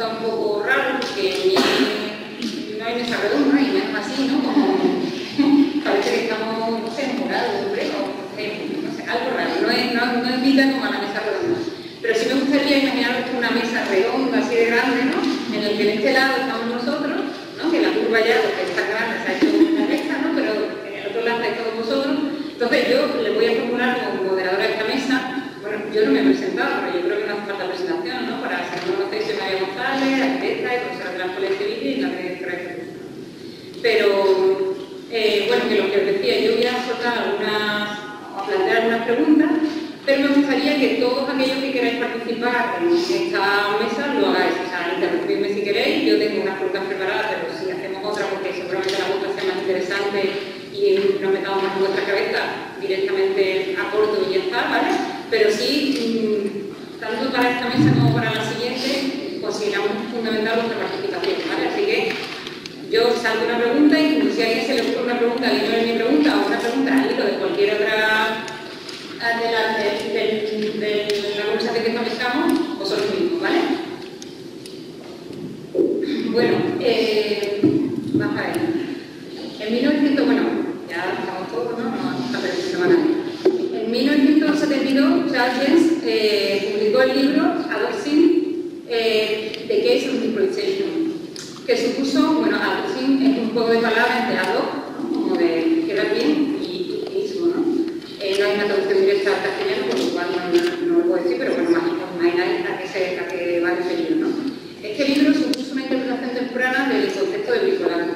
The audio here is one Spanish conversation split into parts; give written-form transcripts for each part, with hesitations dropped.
resultado un poco raro porque no hay mesa redonda y menos así, ¿no? Como parece que estamos, no sé, enamorados, hombre, o no sé, algo raro. No invita como a la mesa redonda. Pero sí me gustaría imaginaros una mesa redonda, así de grande, ¿no? En el que en este lado estamos nosotros, ¿no? Que la curva ya, porque está grande, se ha hecho una recta, ¿no? Pero en el otro lado estáis todos vosotros. Entonces yo le voy a formular como moderadora de esta mesa. Bueno, yo no me he presentado, pero yo creo que no hace falta presentación, ¿no? Para si no conocéis, soy María González, arquitecta y profesora de la Escuela de Sevilla y la de Francia. Pero, bueno, que lo que os decía, yo voy a soltar a plantear algunas preguntas, pero me gustaría que todos aquellos que queráis participar en esta mesa lo hagáis. O sea, interrumpidme si queréis, yo tengo unas preguntas preparadas, pero si hacemos otra, porque seguramente la vuestra sea más interesante y nos metamos más en vuestra cabeza, directamente a corto y ya está, ¿vale? Pero sí, tanto para esta mesa como para la siguiente, consideramos fundamental vuestra participación, ¿vale? Así que yo salgo una pregunta y si a alguien se le ocurre una pregunta al hilo de mi pregunta o una pregunta al hilo de cualquier otra de la conversación que establezcamos, vosotros mismos, ¿vale? Bueno, vamos a ver. En 1900, bueno, ya estamos todos, ¿no? No está perdiendo a nadie. En 1972, Charles publicó el libro Adoxing, The Case of Improvisation, que supuso, bueno, Adoxing es un juego de palabras entre ad hoc, ¿no? Como de quedar bien y mismo, ¿no? No hay una traducción directa al castellano, por lo cual no lo puedo decir, pero bueno, más imagináis a qué va referido, ¿no? Este libro supuso una interpretación temprana del concepto de bricolaje.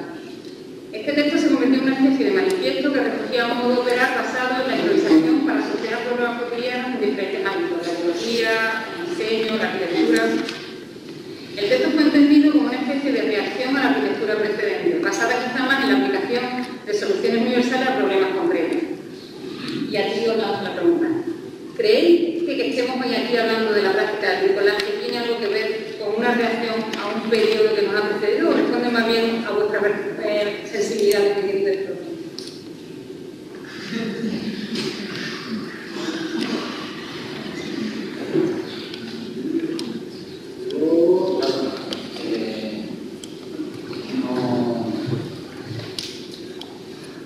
Este texto se convirtió en una especie de manifiesto que recogía un modo de operar basado en la improvisación para solucionar problemas cotidianos en diferentes ámbitos, la ecología, el diseño, la arquitectura. El texto fue entendido como una especie de reacción a la arquitectura precedente, basada quizá más en la aplicación de soluciones universales a problemas concretos. Y aquí os lanzo la pregunta. ¿Creéis que estemos hoy aquí hablando de la práctica del bricolaje tiene algo que ver con una reacción a un periodo que nos ha precedido o responde más bien a vuestra sensibilidad de vivir esto?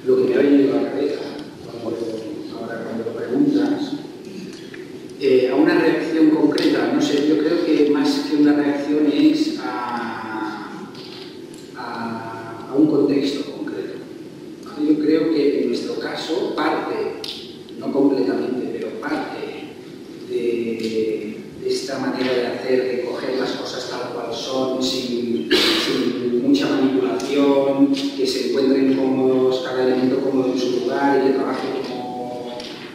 Lo que me ha venido a la cabeza ahora cuando lo preguntas, a una reacción concreta, no sé, yo creo que más que una reacción es a un contexto concreto. Yo creo que en nuestro caso parte, no completamente, pero parte de esta manera de hacer, de coger las cosas tal cual son, sin mucha manipulación, que se encuentren cómodos, cada elemento cómodo en su lugar y que trabaje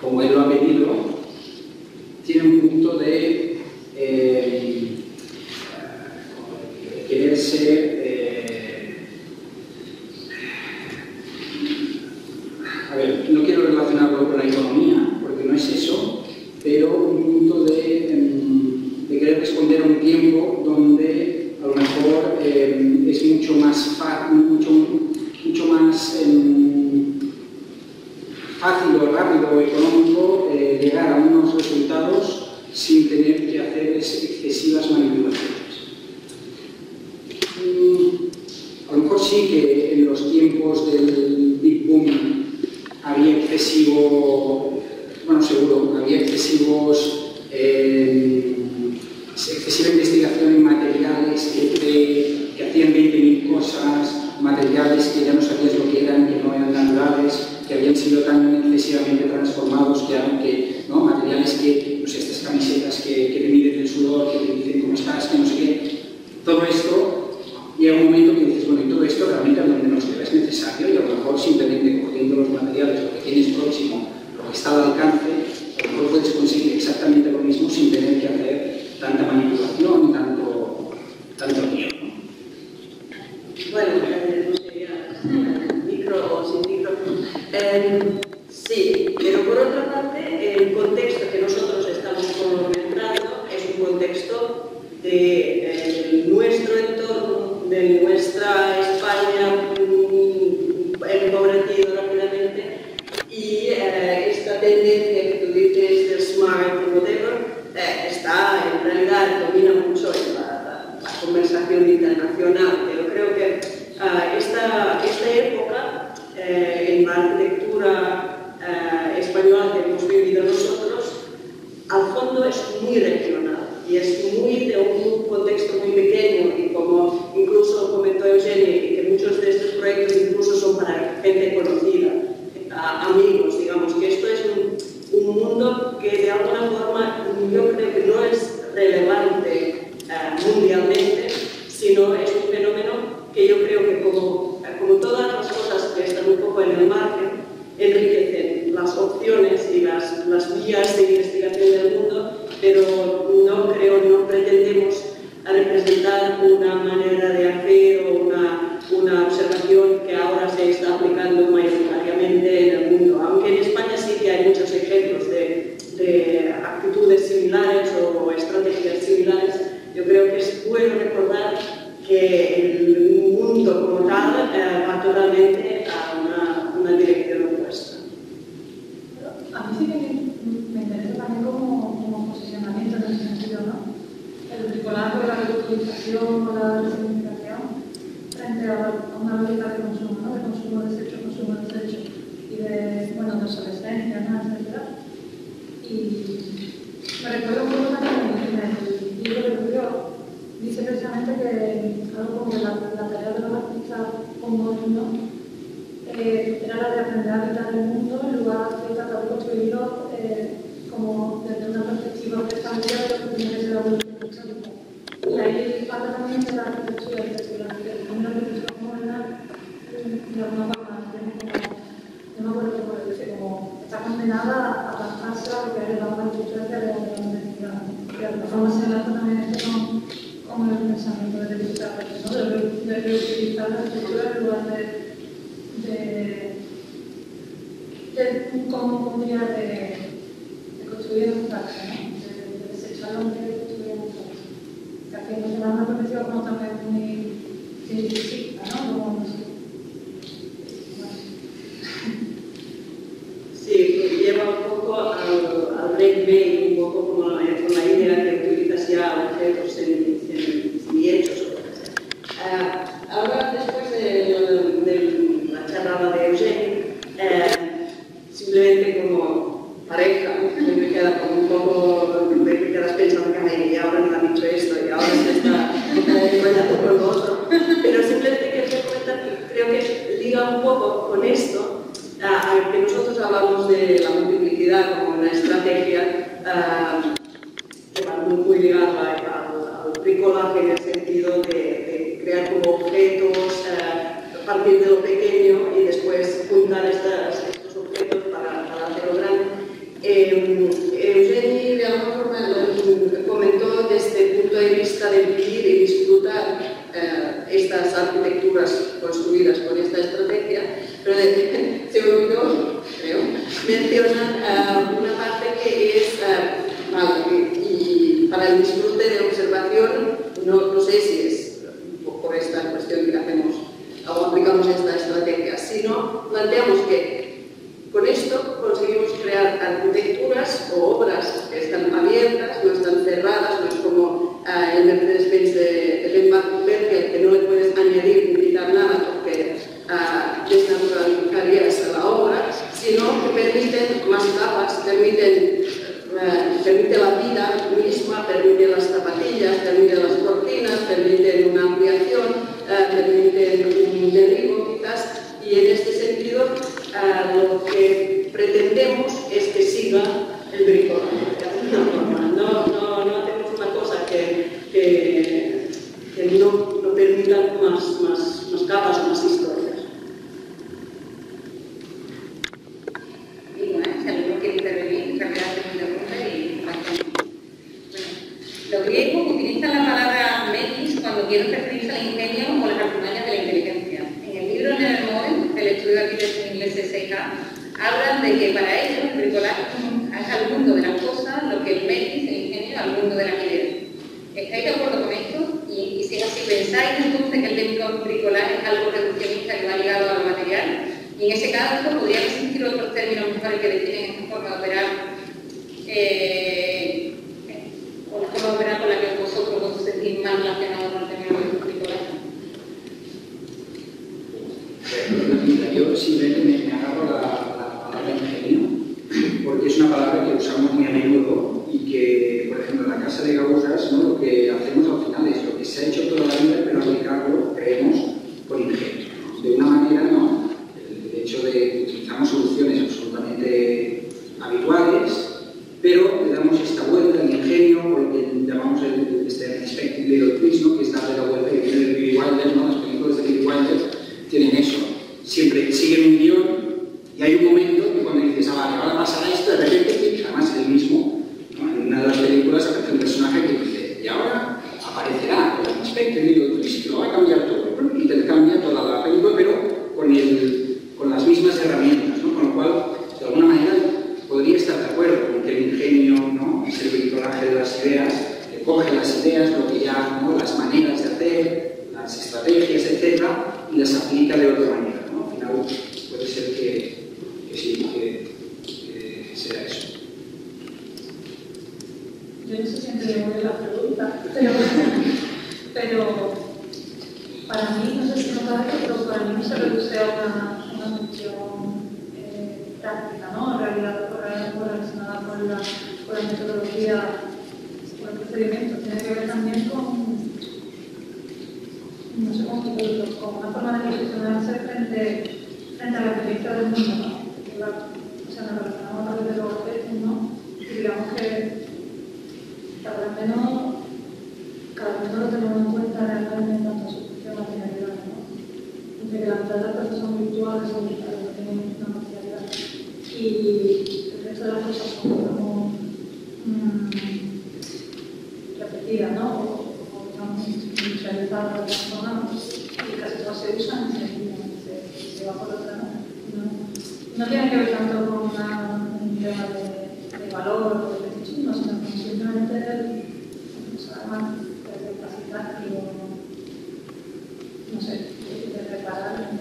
como él lo ha pedido, tiene un punto de querer ser, a ver, no quiero relacionarlo con la economía, porque no es eso, pero un punto de querer responder a un tiempo donde a lo mejor es mucho más fácil o rápido o económico llegar a unos resultados sin tener que hacer excesivas manipulaciones. A lo mejor sí que en los tiempos del Big Boom había excesiva investigación en materiales que hacían 20.000 cosas, materiales que ya no sabías lo que eran, que no eran naturales, que habían sido tan excesivamente transformados, ¿no? Materiales que, no sé, estas camisetas que te miden el sudor, que te dicen cómo estás, que no sé qué. Todo esto llega un momento que dices, bueno, y todo esto realmente a donde nos lleva es necesario, y a lo mejor simplemente cogiendo los materiales, lo que tienes próximo, lo que está al alcance, a lo mejor puedes conseguir exactamente lo mismo sin tener que hacer tanta manipulación y tanto lío, ¿no? Bueno, no sería micro o sin micro. Sí, pero por otra parte, el contexto que nosotros estamos comentando es un contexto de nuestro entorno, de nuestra España empobrecida rápidamente, y esta tendencia que tú dices del smart whatever está en realidad domina mucho en la conversación fondo es muy regional y es muy de un contexto muy pequeño, y como incluso comentó Eugeni, que muchos de estos proyectos incluso son para gente conocida, amigos, digamos, que esto es un mundo que de alguna forma yo creo que no es relevante mundialmente, sino es un fenómeno que yo creo que como todas las cosas que están un poco en el margen, enriquecen las opciones y las vías de investigación del mundo, pero no pretendemos representar una manera de hacer o una observación que ahora se está aplicando mayoritariamente en el mundo, aunque en España sí que hay muchos ejemplos de actitudes similares o estrategias similares. Yo creo que es bueno recordar que el mundo como tal va totalmente a una dirección opuesta. A mí sí que me interesa también como posicionamiento en ese sentido, ¿no? El bricolado, la reutilización o la resignificación frente a una lógica de consumo, ¿no? De consumo desecho y de obsolescencia, ¿no? Etcétera. Y me recuerdo un poco también en el libro de Rubio, dice precisamente que algo como que la tarea de los artistas postmodernos era la de aprender a habitar el mundo en lugar de tratar de construirlo como desde una perspectiva preestablecida de lo que tiene que ser la evolución histórica. Y ahí habla también de la arquitectura, es decir, la arquitectura moderna, de alguna forma, no me acuerdo cómo lo dice, como está condenada a adaptarse a lo que es la arquitectura de la modernidad. De alguna forma se enlaza también esto con el pensamiento de reutilizar, ¿no? De reutilizar la estructura en lugar de como un día de construir un traje, ¿no? De desechar un día de construir un traje. O sea, que nos da una perspectiva como también muy científica, ¿no? Como, no sé. Sí, lleva un poco al breakbait, un poco como con la idea que utilizas ya objetos semi-hechos o lo que sea. Ahora, después de la charla de Eugeni, simplemente como pareja, me queda como un poco, me quedas pensando que y ahora me ha dicho esto y ahora se está enrollando con lo otro, pero simplemente creo que liga un poco con esto, que nosotros hablamos de la multiplicidad como una estrategia muy ligada al bricolaje en el sentido de crear como objetos a partir de lo pequeño y después juntar estos objetos para hacerlo grande. Eugeni de alguna forma comentó desde el punto de vista de vivir y disfrutar estas arquitecturas construidas con esta estrategia, pero se olvidó, creo, mencionar una parte que es, y para el disfrute de observación, no sé si es por esta cuestión que hacemos o aplicamos esta estrategia, sino planteamos que con esto conseguimos crear arquitecturas o obras que están abiertas, no están cerradas, no es como el Mercedes-Benz de Berkel, que no le puedes añadir ni quitar nada porque desnaturalizarías la obra, sino que permiten más capas, permite la vida misma, permite las zapatillas, permite las cortinas, permite una ampliación, permite un derribo quizás, y en este sentido lo que pretendemos es que siga el bricolaje de alguna forma. No hacemos una cosa que no permita más capas o más historias. Y bueno, si alguno quiere intervenir, rápidamente me pregunta y bueno, los griegos utilizan la palabra metis cuando quieren referirse al ingenio o las artimañas de la inteligencia. En el libro Nevermore, el estudio de arquitectos ingleses 6K, hablan de que para ellos el bricolaje es al mundo de las cosas lo que el metis, el ingenio, al mundo de las ideas. ¿Estáis de acuerdo con esto? Y si es así, ¿pensáis entonces que el bricolaje es algo reduccionista que va ligado a lo material? Y en ese caso, ¿podrían existir otros términos mejores que definen esta forma de operar? O la forma de operar con la que vosotros os sentís más relacionados con el término de bricolaje. Yo simplemente me agarro la palabra ingenio, porque es una palabra que usamos muy a menudo y que por ejemplo, en la casa de Gauzas, ¿no? Lo que hacemos al final es lo que se ha hecho toda la vida, pero aplicarlo, creemos, con ingenio, ¿no? De una manera, ¿no? El hecho de que utilizamos soluciones absolutamente habituales, pero le damos esta vuelta, el ingenio, o lo que llamamos este unexpected little twist, ¿no? Que es darle la vuelta que tiene el Billy Wilder, ¿no? Las películas de Billy Wilder tienen eso. Siempre siguen un guión y hay un momento que cuando dices, ah, vale, ahora pasará esto, de repente, además es el mismo, ¿no? En una de las películas aparece un personaje que dice, y ahora aparecerá el unexpected little twist, lo va a cambiar todo, y te cambia toda la película, pero con las mismas herramientas, ¿no? Con lo cual, de alguna manera, podría estar de acuerdo con que el ingenio, ¿no? Es el bricolaje de las ideas, que coge las ideas, lo que ya, ¿no? Las maneras de hacer, las estrategias, etcétera, y las aplica de otra manera, ¿no? Al final puede ser que sí, que sea eso. Yo no sé si entendí la pregunta, pero para mí, no sé si no parece, pero para mí no se reduce a una función práctica, ¿no? En realidad, relacionada con la metodología, con el procedimiento, tiene que ver también con, no sé cómo decirlo, con una forma de posicionarse frente a la experiencia del mundo, ¿no? O sea, nos relacionamos a través de los aspectos, ¿no? Y digamos que cada vez menos lo tenemos en cuenta realmente en cuanto a su función materialidad, ¿no? De que la mitad de las cosas son virtuales o digitales, no tienen una materialidad. Y el resto de las cosas son como repetidas, ¿no? O digamos, industrializadas, transformadas, y casi todas se usan y se va por otra, ¿no? No tiene que ver tanto con un tema de valor o de feticismo, sino con simplemente además de capacitar y no sé, de reparar en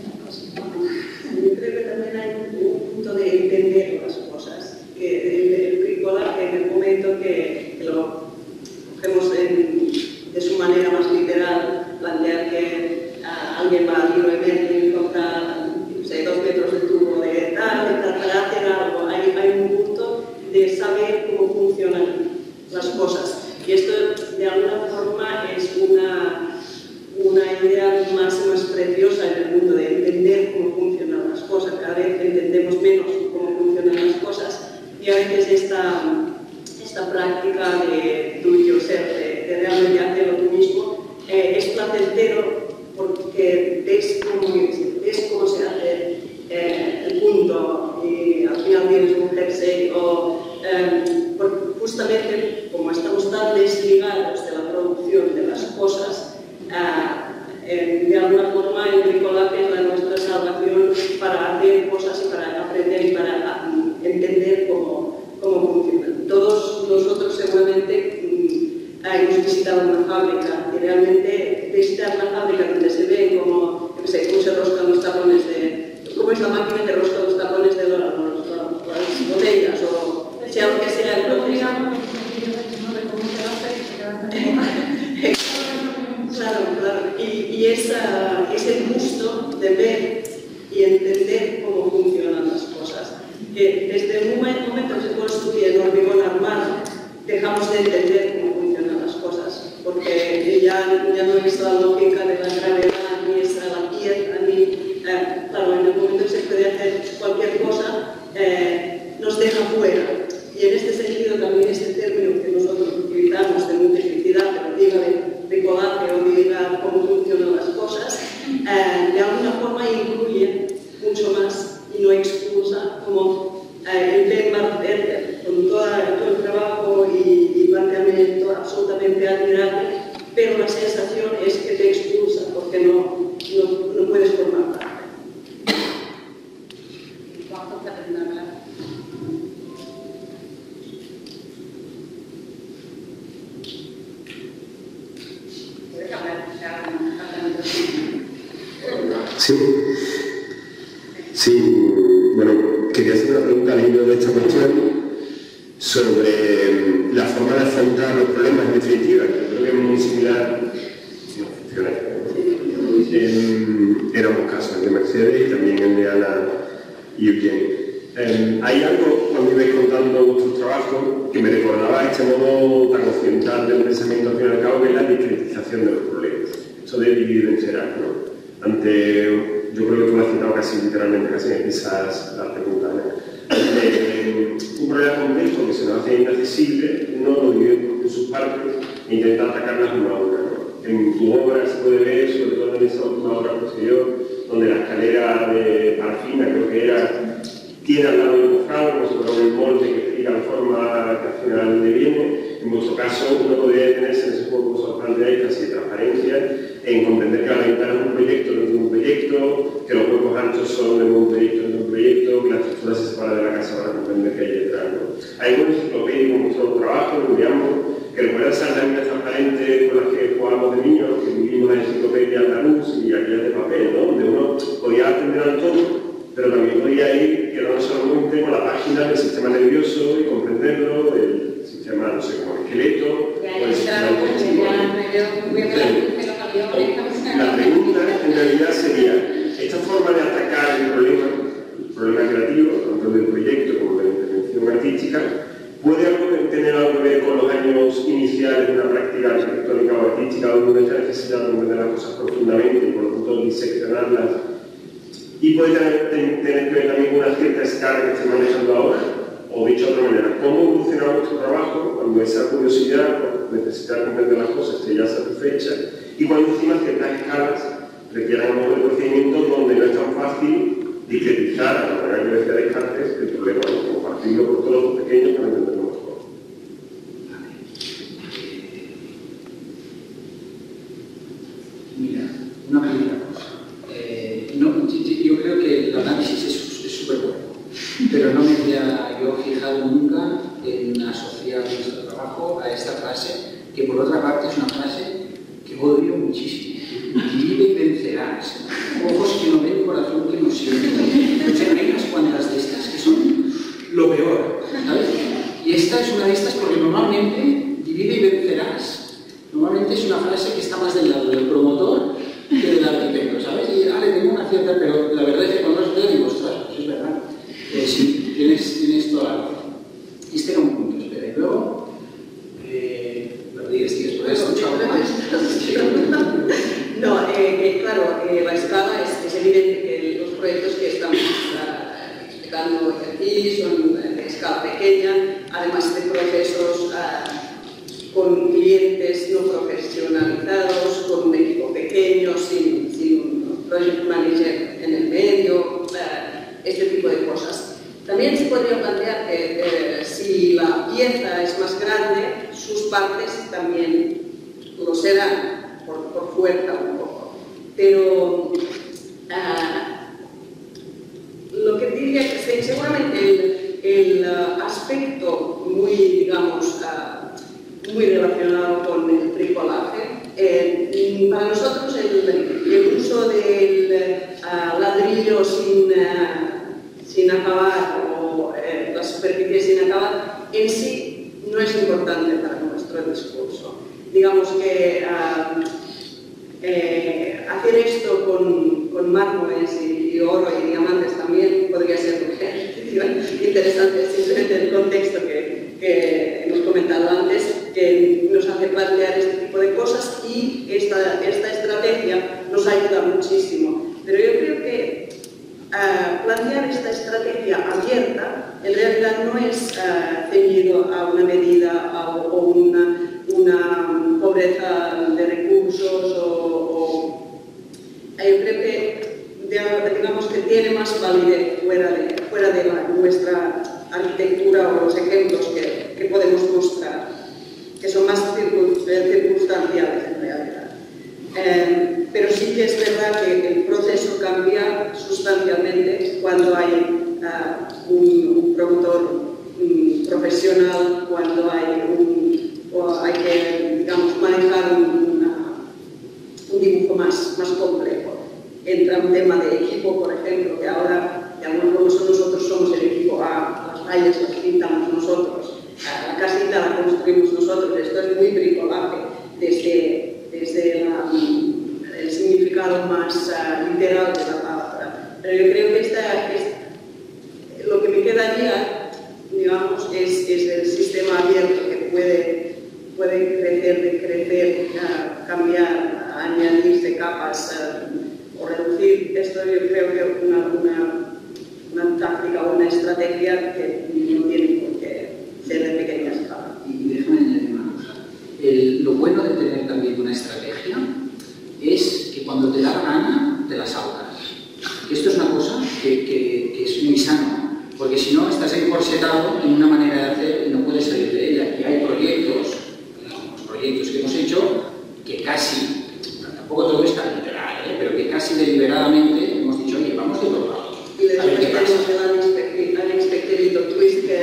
las cosas. Yo creo que también hay un punto de entender las cosas. El bricolaje, en el momento que lo cogemos de su manera más literal, plantear que alguien va al libro de Merlin y compra 2 metros de tubo de tal, para hacer algo. Hay un punto de saber cómo funcionan las cosas. Y esto, de alguna forma, es una idea más preciosa en el mundo, de entender cómo funcionan las cosas. Cada vez entendemos menos cómo funcionan las cosas y a veces esta práctica de do it yourself, de realmente hacerlo tú mismo, es placentero porque ves cómo se hace el punto y al final tienes un jersey justamente como estamos tan desligados de la producción de las cosas, de alguna forma el bricolaje es nuestra salvación para hacer cosas y para aprender y para entender cómo funcionan. Todos nosotros seguramente hemos visitado una fábrica y realmente visitar una fábrica donde se ve cómo se roscan los tapones cómo es la máquina que rosca los tapones de las botellas o sea lo que sea el proceso. Claro. Y ese gusto de ver y entender cómo funcionan las cosas. Que desde un momento que se construye en hormigón armado, dejamos de entender cómo funcionan las cosas, porque ya no es la lógica de la gravedad, ni es la tierra, ni... claro, en el momento que se puede hacer cualquier cosa, nos deja fuera. Y en este sentido también este término que nosotros utilizamos de multiplicidad, pero diga de bricolaje o diga cómo funcionan las cosas, de alguna forma incluye mucho más y no expulsa, como el Ben Bartender, con todo el trabajo y planteamiento absolutamente admirable, pero la sensación es que te expulsa porque no puedes formar parte. Sí, bueno, quería hacer una pregunta al hilo de esta cuestión sobre la forma de afrontar los problemas en definitiva, que creo que es muy similar, si no funciona, en ambos casos, el de Mercedes y también el de Ana y Eugene. Hay algo, cuando ibais contando vuestros trabajos que me recordaba este modo tan occidental del pensamiento al fin y al cabo, que es la discretización de los problemas. Eso de dividir y vencerás, ¿no? Yo creo que tú lo has citado casi literalmente, casi me pisas la pregunta, ¿no? Un problema complejo que se nos hace inaccesible, uno lo divide en sus partes e intenta atacarlas una a una, ¿no? En tu obra se puede ver, sobre todo en esa última obra posterior, donde la escalera de parafina, creo que era, tiene al lado un mojado, como si fuera un molde que explica la forma que al final le viene. En vuestro caso, uno podría detenerse en ese juego que os planteáis casi de transparencia, en comprender que la ventana es un proyecto dentro de un proyecto, que los huecos anchos son de un proyecto dentro de un proyecto, que la estructura se separa de la casa para comprender que hay detrás, ¿no? Hay un enciclopédico en vuestro trabajo, digamos, que recuerda esas láminas transparentes con las que jugábamos de niños, que vivimos la enciclopedia andaluz y aquellas de papel, ¿no? Donde uno podía atender al todo, pero también podía ir quedando solamente con la página del sistema nervioso y comprenderlo, del sistema, no sé, como el esqueleto, o el sistema digestivo. La pregunta en realidad sería, esta forma de atacar el problema creativo, tanto del proyecto como de la intervención artística, ¿puede tener algo que ver con los años iniciales de una práctica arquitectónica o artística donde uno está necesidad de entender las cosas profundamente y por lo tanto diseccionarlas? ¿Y puede tener que ver también con una cierta escala que esté manejando ahora? O dicho de otra manera, ¿cómo evoluciona vuestro trabajo cuando esa curiosidad o necesidad de comprender las cosas esté ya satisfecha y cuando encima ciertas escalas requieran un nuevo procedimiento donde no es tan fácil discretizar, a la manera que decía Descartes, el problema, como partirlo por todos los pequeños para entenderlo mejor? Mira, una primera cosa. Yo creo que el análisis es súper bueno, pero no me había yo fijado nunca en asociar nuestro trabajo a esta frase, que por otra parte es una frase que odio muchísimo. Vive y vencerás. Ojos que no ven, corazón que no siente. Hay unas cuantas de estas que son lo peor, ¿sabes? Y esta es una de estas porque normalmente divide y vencerás. Normalmente es una frase que está más del lado del promotor que del arquitecto, ¿sabes? Y le tengo una cierta, pero la verdad es que cuando los digo, ostras, pues es verdad. Sí, tienes toda la razón. Este era un punto, espera. Y luego, Rodríguez, ¿tienes por eso? No, claro, la escala es evidente que los proyectos que estamos explicando aquí son de escala pequeña, además de procesos con clientes no profesionalizados, con un equipo pequeño, sin un project manager en el medio, este tipo de cosas. También se podría plantear que si la pieza es más grande, sus partes también lo serán, por fuerza un poco. Pero lo que diría que seguramente el aspecto muy, digamos, muy relacionado con el bricolaje, para nosotros el uso del ladrillo sin acabar o la superficie sin acabar en sí no es importante para nuestro discurso. Digamos que hacer esto con mármoles y oro y diamantes también podría ser un ejercicio interesante, simplemente el contexto que hemos comentado antes, que nos hace plantear este tipo de cosas y esta estrategia nos ayuda muchísimo. Pero yo creo que plantear esta estrategia abierta en realidad no es ceñido a una medida o una pobreza de recursos yo creo que digamos que tiene más validez fuera de nuestra arquitectura o los ejemplos que podemos mostrar, que son más circunstanciales en realidad. Pero sí que es verdad que el proceso cambia sustancialmente cuando hay un promotor profesional, cuando hay que, digamos, manejar un dibujo más complejo. Entra un tema de equipo, por ejemplo, que ahora, de algún modo, nosotros somos el equipo A, las vallas las pintamos nosotros, la casita la construimos nosotros. Esto es muy bricolaje desde el significado más literal de la palabra. Pero yo creo que lo que me quedaría, digamos, es puede crecer, decrecer, cambiar, añadirse capas o reducir. Esto yo creo que es una táctica o una estrategia que no tiene por qué ser de pequeña escala. Y déjame añadir una cosa. Lo bueno de tener también una estrategia es que cuando te da la gana, te la saltas. Esto es una cosa que es muy sano, porque si no, estás encorsetado en una manera de hacer y no puedes salir de ella. Y hay proyectos, los proyectos que hemos hecho, que casi, tampoco todo está literal, pero que casi deliberadamente hemos dicho, oye, vamos de otro lado. Y después tenemos el unexpected twist que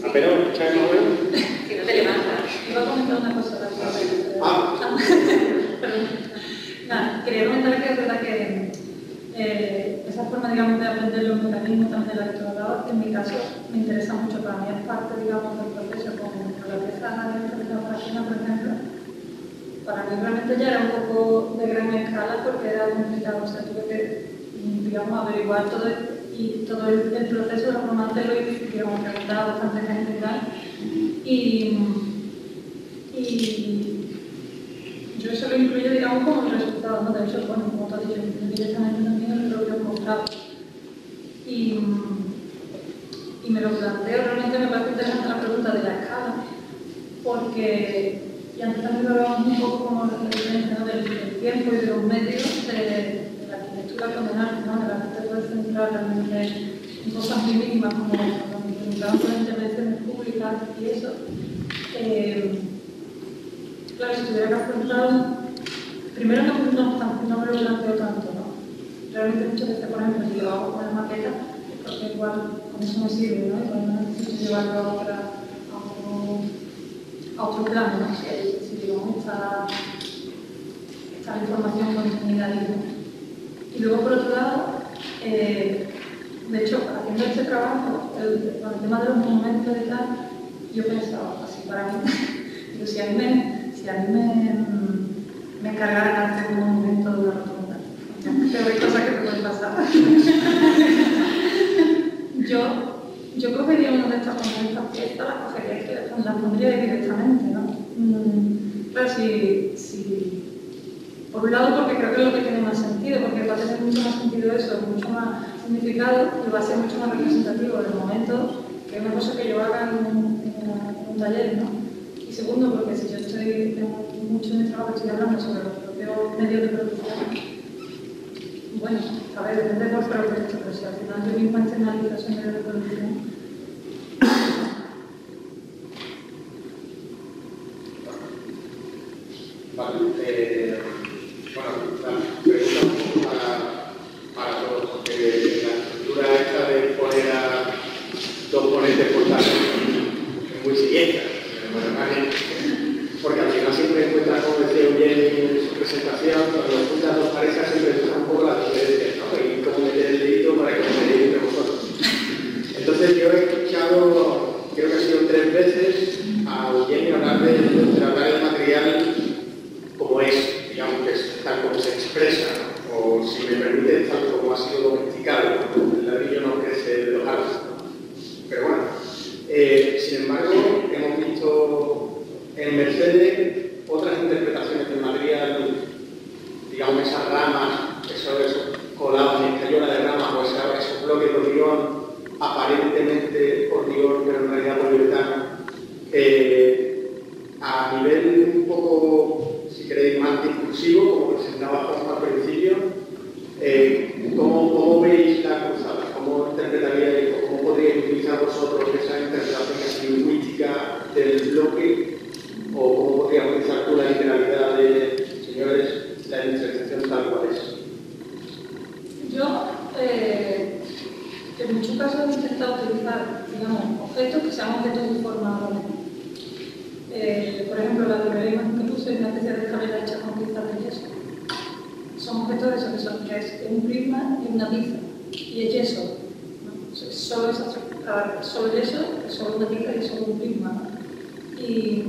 ¿Apenas escucháis más o menos? Si no te levantas. Iba a comentar una cosa Nada, quería comentar que es verdad que esa forma, digamos, de aprender los mecanismos también del electorador, en mi caso, me interesa mucho. Para mí es parte, digamos, del proceso, como la pieza de la página, por ejemplo. Para mí realmente ya era un poco de gran escala porque era complicado, o sea, tuve que, digamos, averiguar todo y todo el proceso de formarte lo hice, digamos, preguntaba a bastante gente y tal. Y yo eso lo incluyo, digamos, como el resultado, ¿no? De hecho, bueno, como te has dicho, directamente también en el propio mostrado. Y me lo planteo, realmente me parece interesante la pregunta de la escala, porque, y antes también lo hablábamos un poco como la diferencia, ¿no? del tiempo y de los medios de la arquitectura condenante, ¿no? El arquitecto puede centrar realmente en cosas muy mínimas, como cuando intentamos con intervenciones públicas y eso. Claro, si tuviera que afrontar, primero no me lo planteo tanto, ¿no? Realmente muchas veces, por ejemplo, si lo hago con la maqueta, porque igual con eso me sirve, ¿no? Igual no necesito llevarlo a otro plano, ¿no? Si digamos, está la información contenida ahí, ¿no? Y luego, por otro lado, de hecho, haciendo este trabajo, el tema de los monumentos y tal, yo pensaba, así para mí, digo, si a mí me encargaran de hacer un monumento de una rotonda, pero hay cosas que te pueden pasar. yo cogería una de estas piezas, las cogería y las pondría directamente, ¿no? Claro, si por un lado, porque creo que es lo que tiene más sentido, porque va a tener mucho más sentido eso, mucho más significado y va a ser mucho más representativo del momento que una cosa que yo haga en un taller, ¿no? Y segundo, porque si yo tengo mucho en mi trabajo, estoy hablando sobre los propios medios de producción, bueno, a ver, depende por proyecto, pero si al final yo misma externalizo esos medios de producción. Vale, bueno, la pregunta un poco para todos, porque la estructura esta de poner a dos ponentes portales es muy siguiente, porque al final siempre encuentras, como decía Eugeni en su presentación, cuando juntas dos parejas siempre encuentras un poco las diferencias, ¿no? Y cómo meter el dedito para que se dé entre vosotros. Entonces yo he escuchado, creo que ha sido 3 veces, a Eugeni hablar del material como es, digamos que es tal como se expresa, ¿no? O si me permite, tal como ha sido domesticado, ¿no? El ladrillo no crece de los árboles, ¿no? Pero bueno, sin embargo, hemos visto en Mercedes otras interpretaciones del material, digamos esas ramas, esos colados en escayola de ramas o esos bloques de hormigón, aparentemente hormigón, pero en realidad poliuretano, a nivel un poco, si queréis, más discursivo, como presentaba Juan al principio, ¿cómo veis la cruzada? ¿Cómo interpretaríais o cómo podríais utilizar vosotros esa interpretación lingüística del bloque? ¿O cómo podrías utilizar tú la literalidad de, señores, la interpretación tal cual es? Yo, en muchos casos he intentado utilizar, digamos, objetos que sean objetos de forma orgánica. Por ejemplo, la primera imagen que puse es una especie de escalera hecha con piezas de yeso. Son objetos de eso, que es un prisma y una tiza. Y es yeso, ¿no? Solo yeso, es solo una tiza y es solo un prisma, ¿no? Y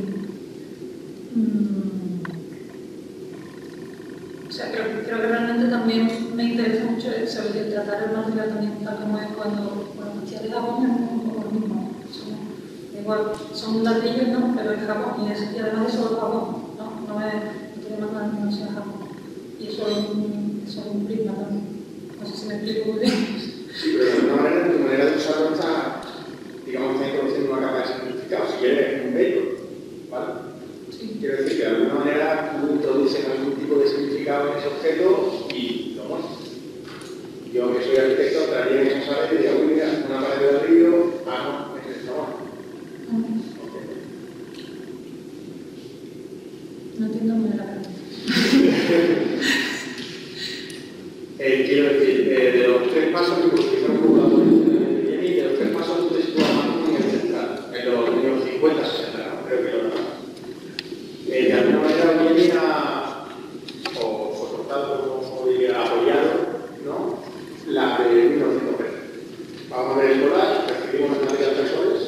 o sea, creo creo que realmente también me interesa mucho el tratar el material también tal como es cuando las pastillas de jabón es un poco lo mismo. Igual, son ladrillos, ¿no? Pero es jabón y además es solo jabón, no tiene más nada que no sea jabón. Y eso es un prisma también. No sé si me explico muy bien. Sí, pero de alguna manera, tu manera de usarlo está, digamos, está introduciendo una capa de significado. Si quieres, un vehículo, ¿vale? Sí. Quiero decir que de alguna manera tú introduces algún tipo de significado en ese objeto y lo muestras. Yo, que soy arquitecto, traería en esa sala y diría, uy, mira, una pared de ladrillo, no, es esta bueno. No entiendo muy bien la pregunta. Quiero decir, de los 3 pasos que utilizaron un poco la política de los 3 pasos tú te sitúas más en el central, en los 50, 60, creo que lo de alguna manera hoy en día, o soportado, o diría apoyado, ¿no? La de 1930. Vamos a ver el colar, recibimos el material tresores,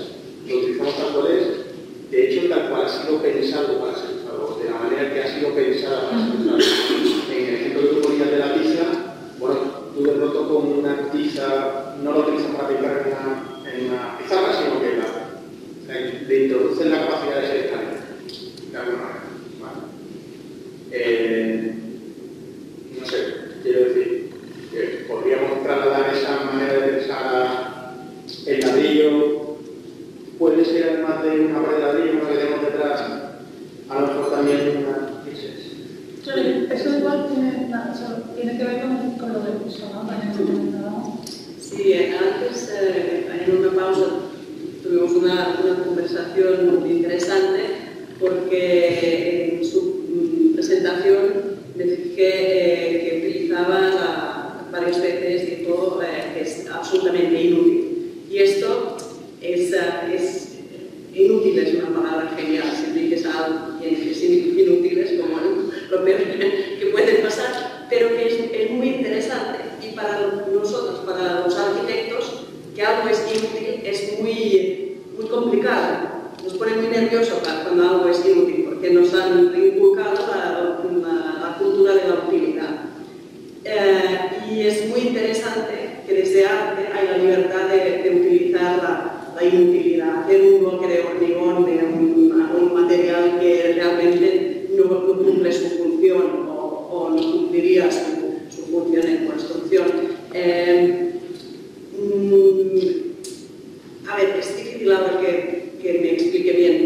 lo utilizamos tal cual es, de hecho tal cual ha sido pensado para ser usado, de la manera que ha sido pensada para ser usado. En el ejemplo que tú ponías de la tiza, bueno, tú de pronto con una tiza no lo utilizas para pintar en una pizarra, sino que le introduces la capacidad de ser escáner, de alguna manera. ¿Vale? No sé, quiero decir que podríamos trasladar esa manera de pensar el ladrillo, puede ser además de una pared de ladrillo, como que tenemos detrás, a lo mejor también una... Claro, eso igual tiene que ver con lo del uso, ¿no? También lo comentábamos. Sí, antes, en una pausa, tuvimos una conversación muy interesante porque en su presentación me fijé que utilizaba varias veces y todo que es absolutamente inútil. Y esto es inútil, es una palabra genial. Si dices algo que es inútil, es como lo peor que puede pasar, pero que es muy interesante. Y para nosotros, para los arquitectos, que algo es inútil es muy complicado. Nos pone muy nerviosos cuando algo es inútil, porque nos han inculcado la cultura de la utilidad. Y es muy interesante que desde arte hay la libertad de utilizar la inutilidad, hacer un bloque de hormigón de un material que realmente no cumple su función o no cumpliría su función en construcción. A ver, es difícil ahora que me explique bien.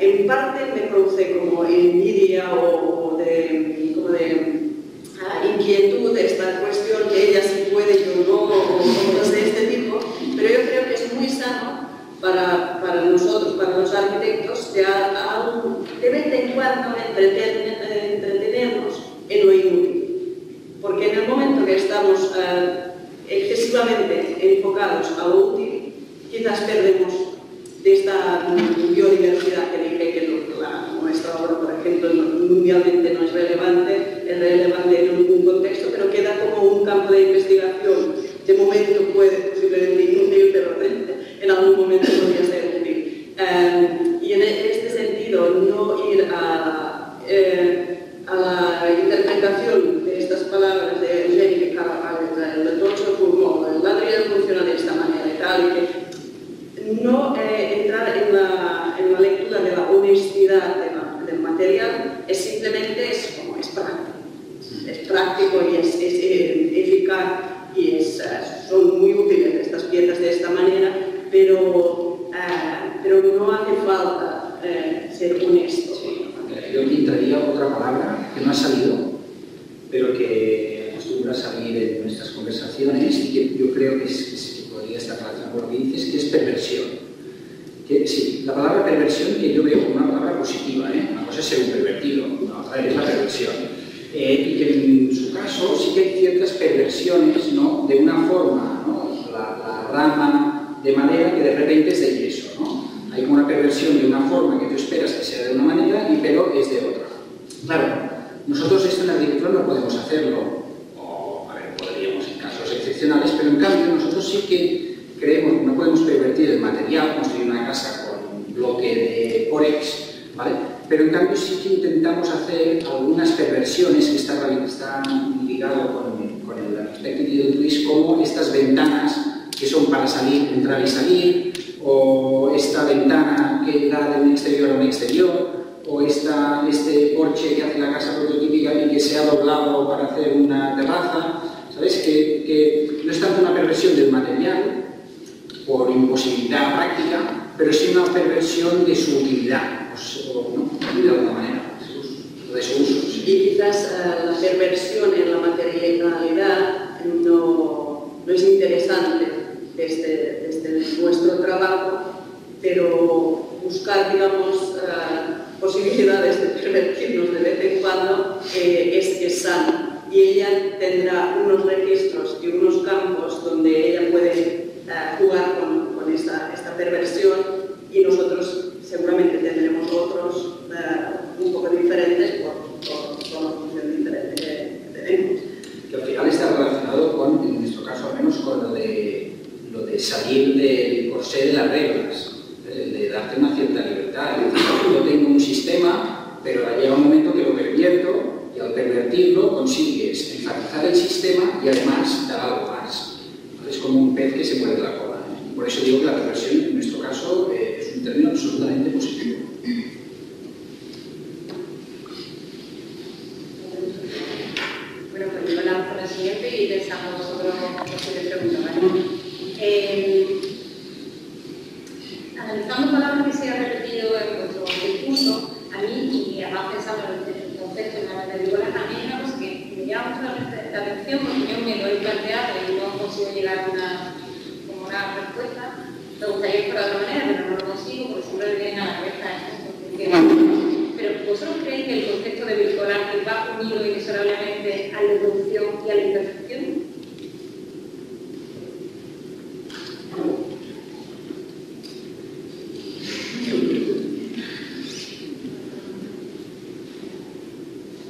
En parte me produce como envidia o de inquietud de esta cuestión que ella sí puede, yo no, o cosas de este tipo, pero yo creo que es muy sano para nosotros, para los arquitectos, de vez en cuando entretenernos en lo inútil. Porque en el momento que estamos excesivamente enfocados a lo útil, quizás perdemos de esta biodiversidad que dije que nuestra obra, por ejemplo, mundialmente no es relevante en un contexto, pero queda como un campo de investigación. De momento puede posiblemente inútil, pero en algún momento podría ser útil. Y en este sentido, no ir a la interpretación de estas palabras de Eugène, que el torso pulmón, el ladrillo funciona de esta manera y tal, y que no entrar en la lectura de la honestidad del material, simplemente es práctico y es eficaz y son muy útiles estas piezas de esta manera, pero no hace falta ser honesto. Yo entraría otra palabra que no ha salido, pero que acostumbra a salir en nuestras conversaciones y que yo creo que podría estar relacionado con lo que dices, que es perversión. Sí, la palabra perversión que yo veo como una palabra positiva, una cosa es ser un pervertido, la otra es la perversión. Y que en su caso sí que hay ciertas perversiones, ¿no? De una forma, ¿no? La rama de madera que de repente es de yeso, ¿no? Hay como una perversión de una forma que tú esperas que sea de una manera y pero es de otra. Claro, nosotros esto en la arquitectura no podemos hacerlo, o podríamos en casos excepcionales, pero en cambio nosotros sí que creemos que no podemos pervertir el material, construir una casa con un bloque de Porex, ¿vale? Pero en cambio sí que intentamos hacer algunas perversiones que están ligadas con el aspecto del twist, como estas ventanas que son para salir, entrar y salir, o esta ventana que da de un exterior a un exterior, o este porche que hace la casa prototípica y que se ha doblado para hacer una terraza. ¿Sabes? Que no es tanto una perversión del material por imposibilidad práctica, pero sí una perversión de su utilidad, ¿no? De alguna manera, de su uso. Sí. Y quizás la perversión en la materialidad no es interesante desde nuestro trabajo, pero buscar, digamos, posibilidades de pervertirnos de vez en cuando es sano. Y ella tendrá unos registros y unos campos donde ella puede jugar con esta perversión, y nosotros seguramente tendremos otros un poco diferentes por la función diferente que tenemos. Que al final está relacionado con, en nuestro caso al menos, con lo de salir del corsé de las reglas, de darte una cierta libertad. Es decir, yo tengo un sistema, pero llega un momento que lo pervierto, y al pervertirlo consigues enfatizar el sistema y además dar algo más. Es como un pez que se muerde la cola. Por eso digo que la perversión, en nuestro caso, es un término absolutamente positivo. Bueno, pues yo lanzo la siguiente y pensamos vosotros posibles preguntas, ¿vale? Analizando palabras que se han repetido en vuestro discurso, a mí, y además pensando en el concepto de bricolaje, a mí hay una cosa que me llama mucho la atención, porque yo me lo he planteado y no consigo llegar a una respuesta. Me gustaría ir por otra manera, pero no lo consigo porque siempre me viene a la cabeza esto. Pero ¿vosotros creéis que el concepto de bricolaje va unido inexorablemente a la evolución y a la imperfección?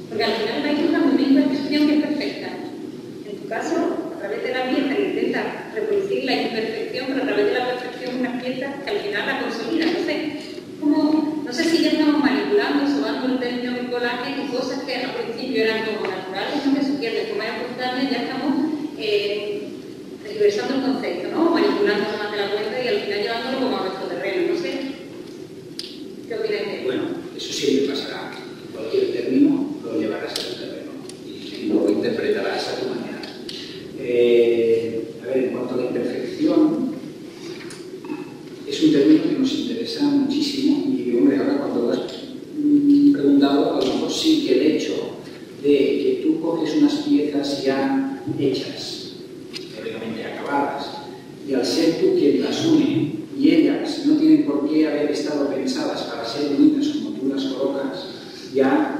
Porque al final hay una imperfección que es perfecta. En tu caso, a través de la pieza intenta reproducir la imperfección, pero a través de la perfección unas piezas que al final la consolidan. No sé si ya estamos manipulando, sobando el término bricolaje, y cosas que al principio eran como naturales, no que se pierden de forma espontánea, ya estamos reversando el concepto, ¿no? Manipulando más de la cuenta y al final llevándolo como a nuestro terreno. No sé. ¿Qué opináis? Bueno, eso siempre pasará. Cualquier término lo llevarás a tu terreno y lo interpretarás a tu manera. A ver, en cuanto a la imperfección, es un término que nos interesa muchísimo y, hombre, ahora cuando lo has preguntado, a lo mejor sí que el hecho de que tú coges unas piezas ya hechas, teóricamente acabadas, y al ser tú quien las une y ellas no tienen por qué haber estado pensadas para ser bonitas como tú las colocas, ya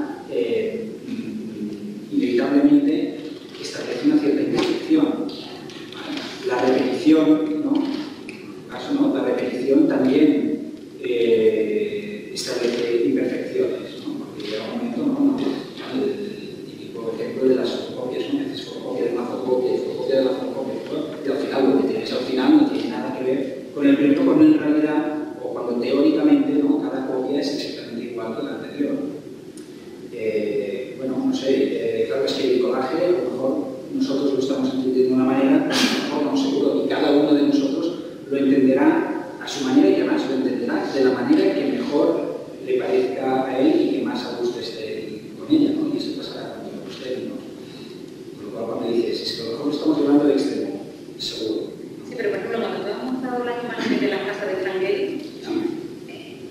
inevitablemente establece una cierta imperfección. La repetición, ¿no? La repetición también establece imperfecciones, ¿no? Porque llega un momento, ¿no? El típico ejemplo de las fotocopias, ¿no? Haces fotocopia de una fotocopia y fotocopia de la fotocopia, ¿no? Y al final lo que tienes al final no tiene nada que ver con el primero, cuando en realidad, o cuando teóricamente, ¿no? Cada copia es exactamente igual que la anterior. Bueno, no sé, claro, es que el bricolaje, a lo mejor nosotros lo estamos entendiendo de una manera, a lo mejor no seguro, y cada uno de nosotros lo entenderá a su manera, y además lo entenderá de la manera que mejor le parezca a él y que más a gusto esté con ella, ¿no? Y eso pasará con todos los términos. Por lo cual, cuando dices, es que a lo mejor lo estamos llevando al extremo, seguro. Sí, pero por ejemplo, cuando tú has mostrado las imágenes de la casa de Franguel,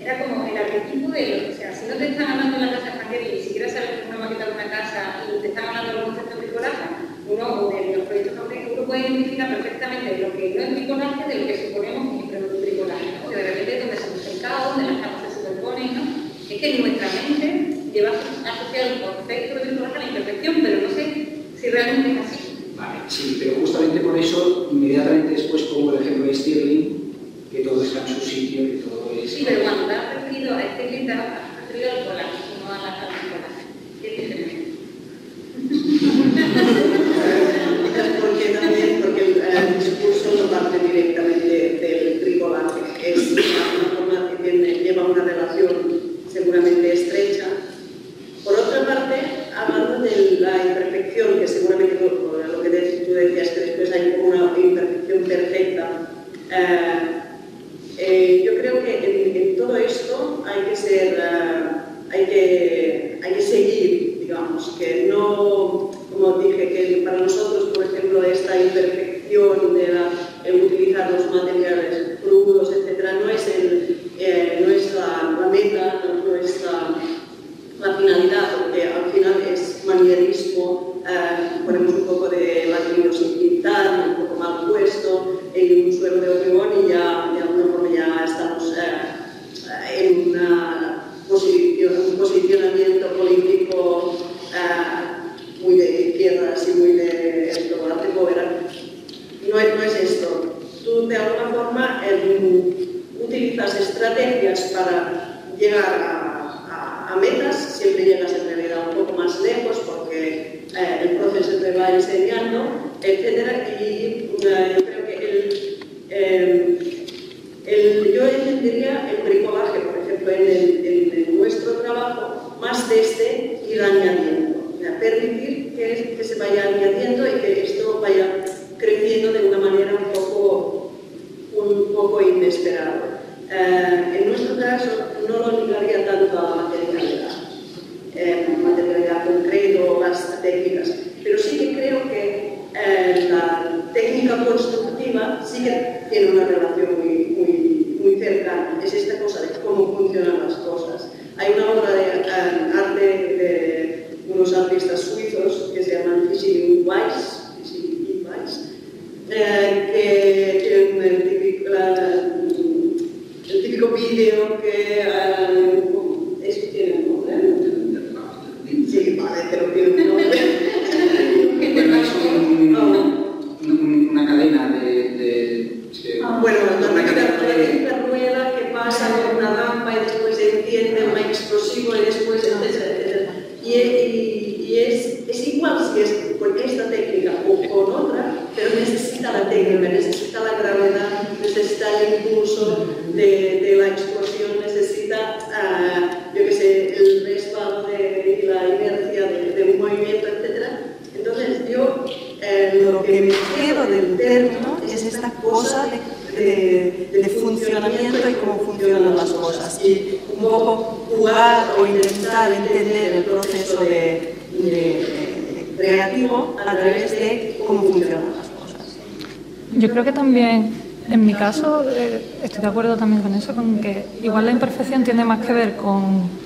era como el arquetipo de, o sea, si no te están hablando de la casa de Franguel y ni siquiera sabes que es una maqueta de una casa y te están hablando de los conceptos de bricolaje, uno o de los proyectos que uno puede identificar perfectamente lo que no es bricolaje de lo que suponemos que es bricolaje, ¿no? Porque de repente es donde se usa el caos, donde las camas se superponen, ¿no? Es que nuestra mente lleva asociado el concepto de bricolaje a la imperfección, pero no sé si realmente es así. Vale, sí, pero justamente por eso, inmediatamente después pongo el ejemplo de Stirling, que todo está en su sitio, que todo es... Sí, pero cuando te has referido a Stirling, te has referido al bricolaje, no a la bricolaje. ¿Qué es diferente? Porque el discurso no parte directamente del bricolaje, es una forma que lleva una relación seguramente estrecha decías que después hay una imperfección perfecta. Yo creo que en todo esto hay que seguir, digamos, que no, como dije, que para nosotros, por ejemplo, esta imperfección de utilizar los materiales crudos, etcétera, no es la meta, no es la finalidad, porque al final es manierismo, ponemos un poco de ladrillo sin pintar, un poco mal puesto, y un suelo de hormigón y ya de alguna forma ya estamos en un posicionamiento político muy de izquierdas y muy de esto, no es esto. Tú de alguna forma utilizas estrategias para llegar a metas, siempre llegas en realidad un poco más lejos porque el proceso te va enseñando, etcétera, y yo creo que yo entendería el bricolaje, por ejemplo, en nuestro trabajo, más desde ir añadiendo, permitir que se vaya añadiendo y que esto vaya creciendo de una manera un poco inesperada. En nuestro caso, no lo ligaría tanto a la materialidad concreta o las técnicas, pero sí que creo que la técnica constructiva sí que tiene una relación muy cercana. Es esta cosa de cómo funcionan las cosas. Hay una obra de arte de unos artistas suizos que se llaman Fischer y Weiss, que tienen el típico vídeo que eso tiene un nombre. Sí, vale, pero tiene un nombre. Una cadena bueno, una típica rueda que pasa por una rampa y después se enciende un explosivo y después etcétera. Y es igual si es con esta técnica o con otra, pero necesita la técnica, necesita la gravedad, necesita el impulso de la explosión, necesita, yo qué sé, el respaldo y la inercia de un movimiento, etcétera. Entonces yo lo que me quedo del término es esta cosa de funcionamiento y cómo funcionan las cosas y un poco jugar o intentar entender el proceso creativo a través de cómo funcionan las cosas. Yo creo que también, en mi caso, estoy de acuerdo también con eso, con que igual la imperfección tiene más que ver con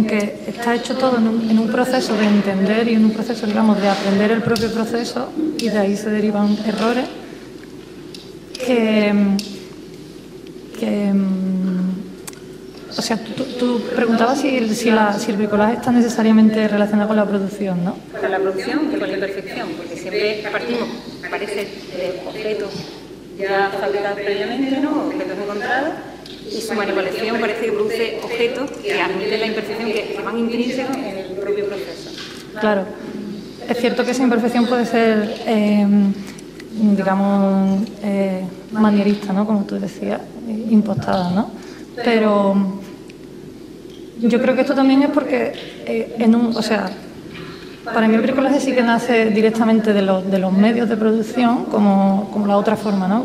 que está hecho todo en un proceso de entender y en un proceso, digamos, de aprender el propio proceso, y de ahí se derivan errores o sea, tú preguntabas si el bricolaje está necesariamente relacionado con la producción, ¿no? Con la producción y con la imperfección, porque siempre partimos, parece, de objetos ya fabricados previamente, ¿no? Objetos encontrados, y su manipulación parece que produce objetos que admiten la imperfección, que van intrínsecos en el propio proceso. Claro. Es cierto que esa imperfección puede ser, digamos, manierista, ¿no? Como tú decías, impostada, ¿no? Pero yo creo que esto también es porque o sea, para mí el bricolaje sí que nace directamente de los medios de producción, como la otra forma, ¿no?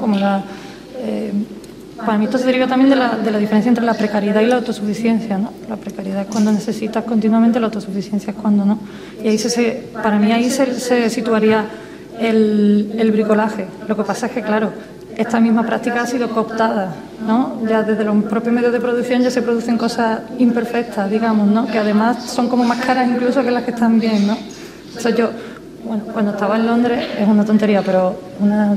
Para mí esto se deriva también de la diferencia entre la precariedad y la autosuficiencia, ¿no? La precariedad es cuando necesitas continuamente, la autosuficiencia es cuando no. Y ahí para mí ahí se situaría el bricolaje. Lo que pasa es que, claro, esta misma práctica ha sido cooptada, ¿no? Ya desde los propios medios de producción ya se producen cosas imperfectas, digamos, ¿no? Que además son como más caras incluso que las que están bien, ¿no? O sea, yo, bueno, cuando estaba en Londres, es una tontería, pero una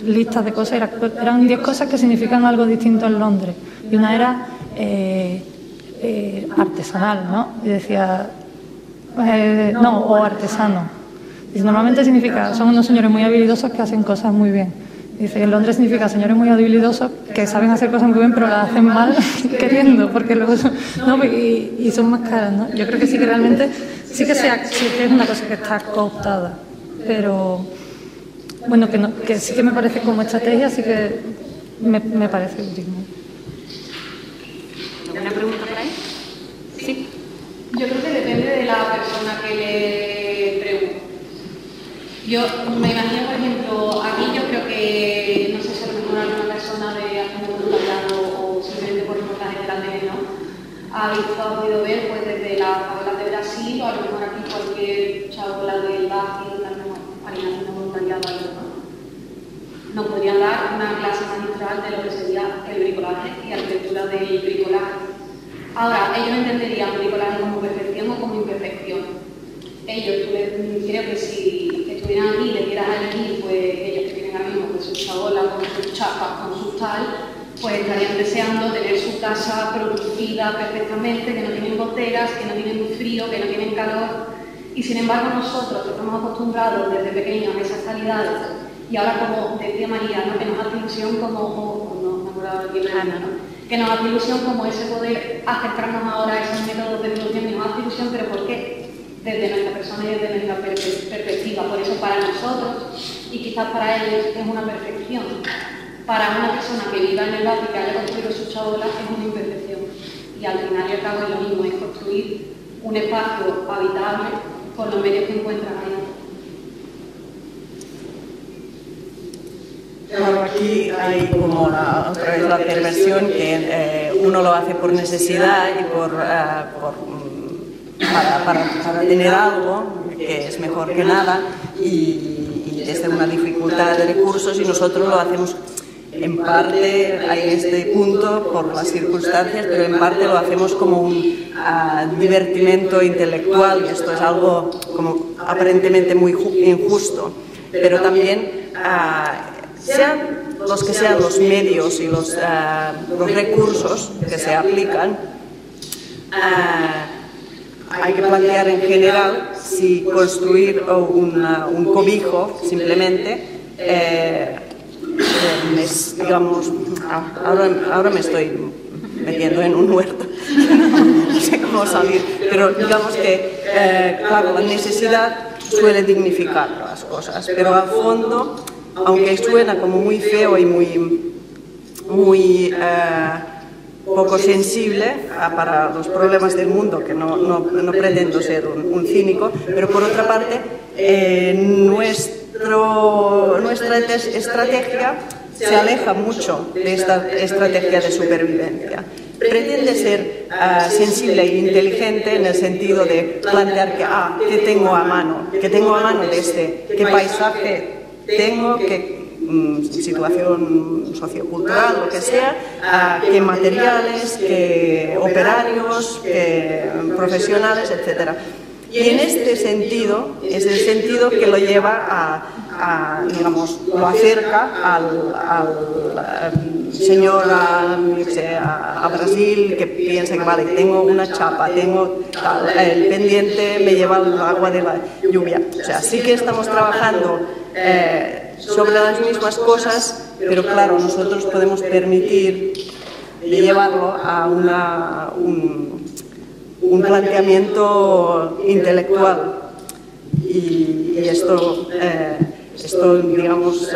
lista de cosas, eran 10 cosas que significan algo distinto en Londres. Y una era artesanal, ¿no? Y decía, no, o artesano. Y normalmente significa, son unos señores muy habilidosos que hacen cosas muy bien. Dice, en Londres significa señores muy habilidosos que saben hacer cosas muy bien, pero las hacen mal queriendo, porque luego y son más caras, ¿no? Yo creo que sí que realmente, sí que es una cosa que está cooptada, pero bueno, que sí que me parece como estrategia, sí que me parece útil. ¿Alguna pregunta por ahí? Sí. Yo creo que depende de la persona que le pregunte. Yo me imagino, por ejemplo, aquí yo creo que, no sé si a lo mejor alguna persona de haciendo voluntariado o simplemente por reportajes de la tele, ¿no? Ha podido ver pues desde las favelas de Brasil o a lo mejor aquí cualquier chabola del Baji, la haciendo voluntariado, ¿no? Nos podrían dar una clase magistral de lo que sería el bricolaje y arquitectura del bricolaje. Ahora, ellos entenderían bricolaje como perfección o como imperfección. Ellos, creo que si estuvieran aquí y les dieras aquí, pues ellos que tienen ahora mismo pues, sus chabolas, con sus chapas, con sus tal, pues estarían deseando tener su casa producida perfectamente, que no tienen goteras, que no tienen frío, que no tienen calor. Y sin embargo nosotros, que estamos acostumbrados desde pequeños a esas calidades, y ahora como decía María, ¿no? Que nos hace ilusión como, que nos hace ilusión como ese poder acercarnos ahora a esos métodos de producción y nos hace ilusión, pero ¿por qué? Desde nuestra persona y desde nuestra perspectiva. Por eso para nosotros, y quizás para ellos, es una perfección. Para una persona que viva en el barrio y que haya construido su chabola, es una imperfección. Y al final y al cabo es lo mismo, es construir un espacio habitable con los medios que encuentran ahí. Claro, aquí hay como otra vez la perversión que uno lo hace por necesidad y para tener algo que es mejor que nada y desde una dificultad de recursos, y nosotros lo hacemos en parte en este punto por las circunstancias, pero en parte lo hacemos como un divertimento intelectual, y esto es algo como aparentemente muy injusto, pero también sean los que sean los medios y los recursos que se aplican, hay que plantear en general si construir un cobijo simplemente digamos, ahora me estoy metiendo en un huerto, no sé cómo salir, pero digamos que claro, la necesidad suele dignificar las cosas, pero a fondo, aunque suena como muy feo y muy poco sensible para los problemas del mundo, que no pretendo ser un cínico, pero por otra parte, nuestra estrategia se aleja mucho de esta estrategia de supervivencia. Pretende ser sensible e inteligente en el sentido de plantear ¿qué tengo a mano? ¿Qué tengo a mano qué paisaje tengo? ¿Qué situación sociocultural, lo que sea? ¿Qué materiales? ¿Qué operarios? ¿Qué profesionales? Etcétera. Y en este sentido, es el sentido que lo lleva digamos, lo acerca al señor a Brasil, que piensa que vale, tengo una chapa, tengo tal, el pendiente me lleva el agua de la lluvia. O sea, sí que estamos trabajando sobre las mismas cosas, pero claro, nosotros podemos permitir llevarlo a un planteamiento intelectual, y esto digamos,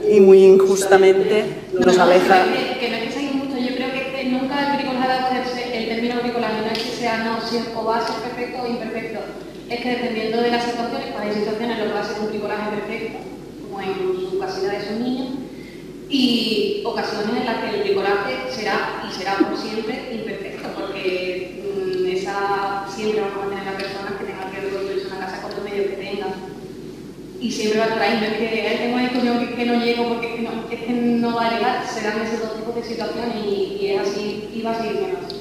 y muy injustamente nos aleja. Que no es que sea injusto, yo creo que nunca el bricolaje debe hacerse, el término bricolaje no es que sea, si o va a ser perfecto o imperfecto, es que dependiendo de las situaciones, pues hay situaciones en las que va a ser un bricolaje perfecto, como en su casita de esos niños, y ocasiones en las que el bricolaje será por siempre imperfecto, porque siempre vamos a tener a personas que tengan que reconstruirse una casa con los medios que tengan, y siempre va a estar ahí. No es que tengo esto que no llego porque es que no va a llegar, serán esos dos tipos de situaciones, y es así, y va a seguir siendo así.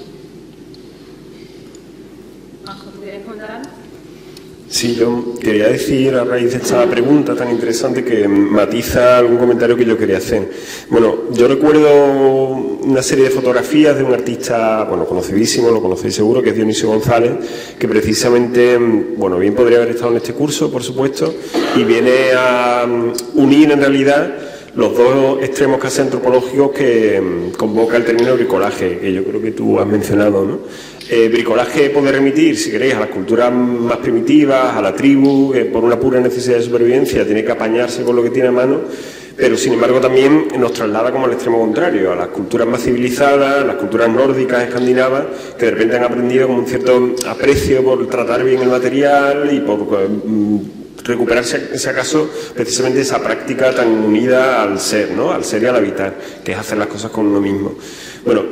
¿Quieres contar? Sí, yo quería decir a raíz de esta pregunta tan interesante que matiza algún comentario que yo quería hacer. Bueno, yo recuerdo una serie de fotografías de un artista, bueno, conocidísimo, lo conocéis seguro, que es Dionisio González, que precisamente, bueno, bien podría haber estado en este curso, por supuesto, y viene a unir en realidad los dos extremos casi antropológicos que convoca el término bricolaje, que yo creo que tú has mencionado, ¿no? Bricolaje puede remitir, si queréis, a las culturas más primitivas, a la tribu, que por una pura necesidad de supervivencia tiene que apañarse con lo que tiene a mano, pero sin embargo también nos traslada como al extremo contrario, a las culturas más civilizadas, las culturas nórdicas, escandinavas, que de repente han aprendido como un cierto aprecio por tratar bien el material y por recuperar, si acaso, precisamente esa práctica tan unida al ser, ¿no? Al ser y al habitar, que es hacer las cosas con uno mismo. Bueno,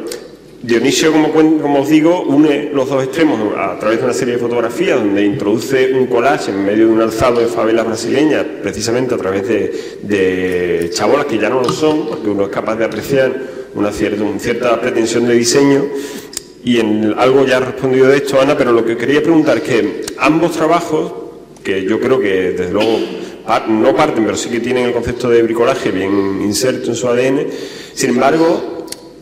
Dionisio, como os digo, une los dos extremos a través de una serie de fotografías donde introduce un collage en medio de un alzado de favelas brasileñas, precisamente a través de chabolas que ya no lo son, porque uno es capaz de apreciar una cierta pretensión de diseño. Y en algo ya ha respondido de esto Ana, pero lo que quería preguntar es que ambos trabajos, que yo creo que desde luego no parten, pero sí que tienen el concepto de bricolaje bien inserto en su ADN, sin embargo,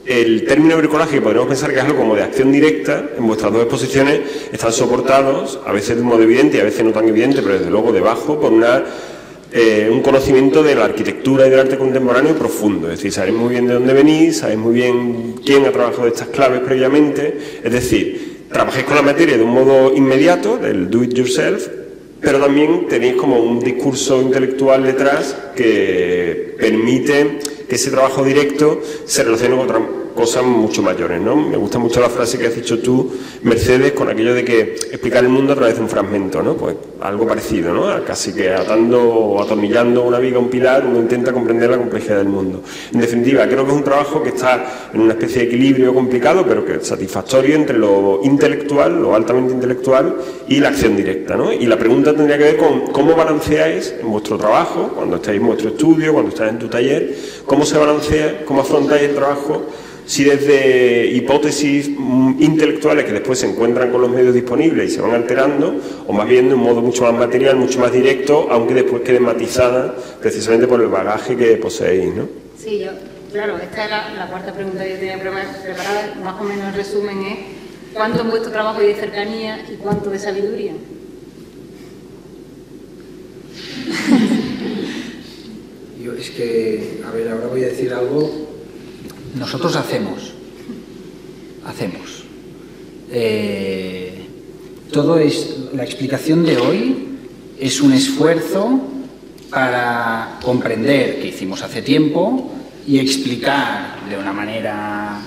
el término bricolaje, que podríamos pensar que es algo como de acción directa, en vuestras dos exposiciones están soportados, a veces de un modo evidente y a veces no tan evidente, pero desde luego debajo, por un conocimiento de la arquitectura y del arte contemporáneo profundo. Es decir, sabéis muy bien de dónde venís, sabéis muy bien quién ha trabajado estas claves previamente, es decir, trabajáis con la materia de un modo inmediato, del do it yourself, pero también tenéis como un discurso intelectual detrás que permite que ese trabajo directo se relacione con otras cosas mucho mayores, ¿no? Me gusta mucho la frase que has dicho tú, Mercedes, con aquello de que explicar el mundo a través de un fragmento, ¿no? Pues algo parecido, ¿no? Casi que atando o atornillando una viga a un pilar, uno intenta comprender la complejidad del mundo. En definitiva, creo que es un trabajo que está en una especie de equilibrio complicado, pero que es satisfactorio entre lo intelectual, lo altamente intelectual, y la acción directa, ¿no? Y la pregunta tendría que ver con cómo balanceáis en vuestro trabajo, cuando estáis en vuestro estudio, cuando estáis en tu taller, cómo se balancea, cómo afrontáis el trabajo, si desde hipótesis intelectuales que después se encuentran con los medios disponibles y se van alterando, o más bien de un modo mucho más material, mucho más directo, aunque después quede matizada precisamente por el bagaje que poseéis, ¿no? Sí, claro, esta era la cuarta pregunta que yo tenía preparada, más o menos en resumen es ¿cuánto en vuestro trabajo hay de cercanía y cuánto de sabiduría? Yo es que, a ver, ahora voy a decir algo. Nosotros hacemos. Todo es, la explicación de hoy es un esfuerzo para comprender qué hicimos hace tiempo y explicar de una manera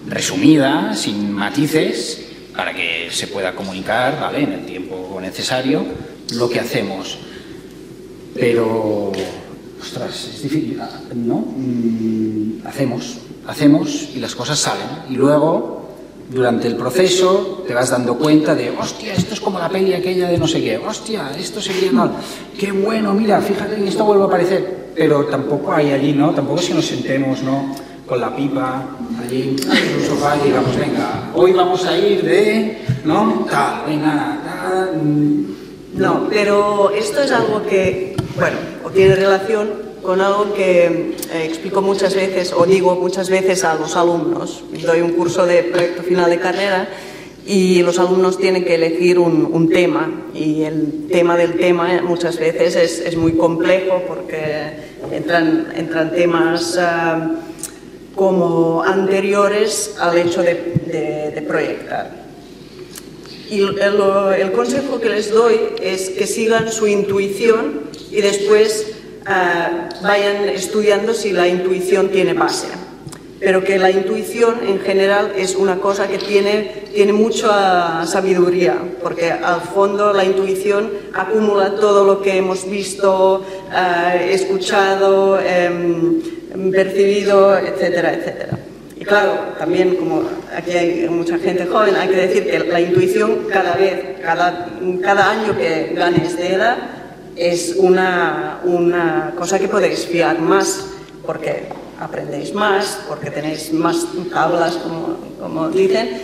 resumida, sin matices, para que se pueda comunicar, ¿vale?, en el tiempo necesario, lo que hacemos. Pero, ostras, es difícil, ¿no? Hacemos y las cosas salen. Y luego, durante el proceso, te vas dando cuenta de, hostia, esto es como la peli aquella de no sé qué, hostia, esto sería mal, qué bueno, mira, fíjate que esto vuelve a aparecer. Pero tampoco hay allí, ¿no? Tampoco es que nos sentemos, ¿no?, con la pipa, allí en un sofá y digamos, venga, hoy vamos a ir de, ¿no?, tal, venga, No, pero esto es algo que, bueno, o tiene relación con algo que explico muchas veces, o digo muchas veces a los alumnos. Doy un curso de proyecto final de carrera y los alumnos tienen que elegir un tema, y el tema del tema muchas veces es muy complejo porque entran temas como anteriores al hecho de proyectar. Y el consejo que les doy es que sigan su intuición y después vayan estudiando si la intuición tiene base. Pero que la intuición en general es una cosa que tiene mucha sabiduría, porque al fondo la intuición acumula todo lo que hemos visto, escuchado, percibido, etcétera, etcétera. Y claro, también como aquí hay mucha gente joven, hay que decir que la intuición cada año que ganes de edad es una cosa que podéis fiar más, porque aprendéis más, porque tenéis más tablas, como dicen.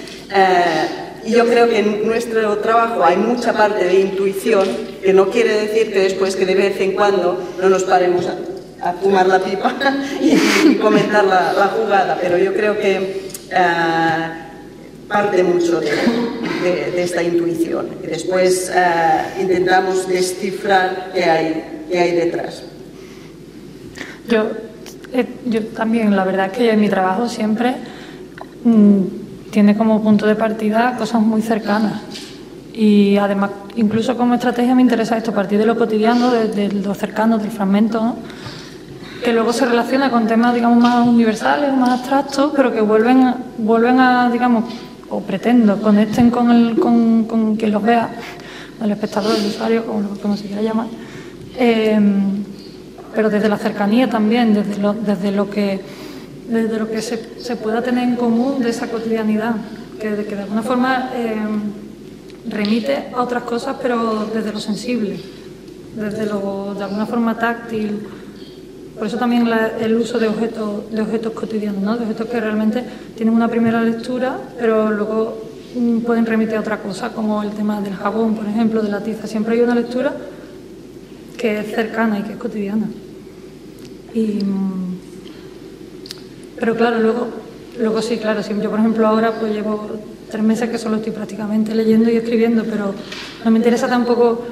Y yo creo que en nuestro trabajo hay mucha parte de intuición, que no quiere decir que después que de vez en cuando no nos paremos a fumar la pipa y comentar la jugada, pero yo creo que parte mucho de esta intuición y después intentamos descifrar qué hay detrás. Yo también, la verdad es que en mi trabajo siempre tiene como punto de partida cosas muy cercanas, y además incluso como estrategia me interesa esto, partir de lo cotidiano, de lo cercano, del fragmento, ¿no?, que luego se relaciona con temas, digamos, más universales, más abstractos, pero que vuelven a, digamos, o pretendo, conecten con quien los vea, el espectador, el usuario, como se quiera llamar, pero desde la cercanía también, desde lo que se pueda tener en común de esa cotidianidad, que de alguna forma remite a otras cosas, pero desde lo sensible, desde lo de alguna forma táctil. Por eso también el uso de objetos cotidianos, ¿no? De objetos que realmente tienen una primera lectura, pero luego pueden remitir a otra cosa, como el tema del jabón, por ejemplo, de la tiza. Siempre hay una lectura que es cercana y que es cotidiana. Pero claro, luego sí, claro, si yo por ejemplo ahora pues llevo 3 meses que solo estoy prácticamente leyendo y escribiendo, pero no me interesa tampoco,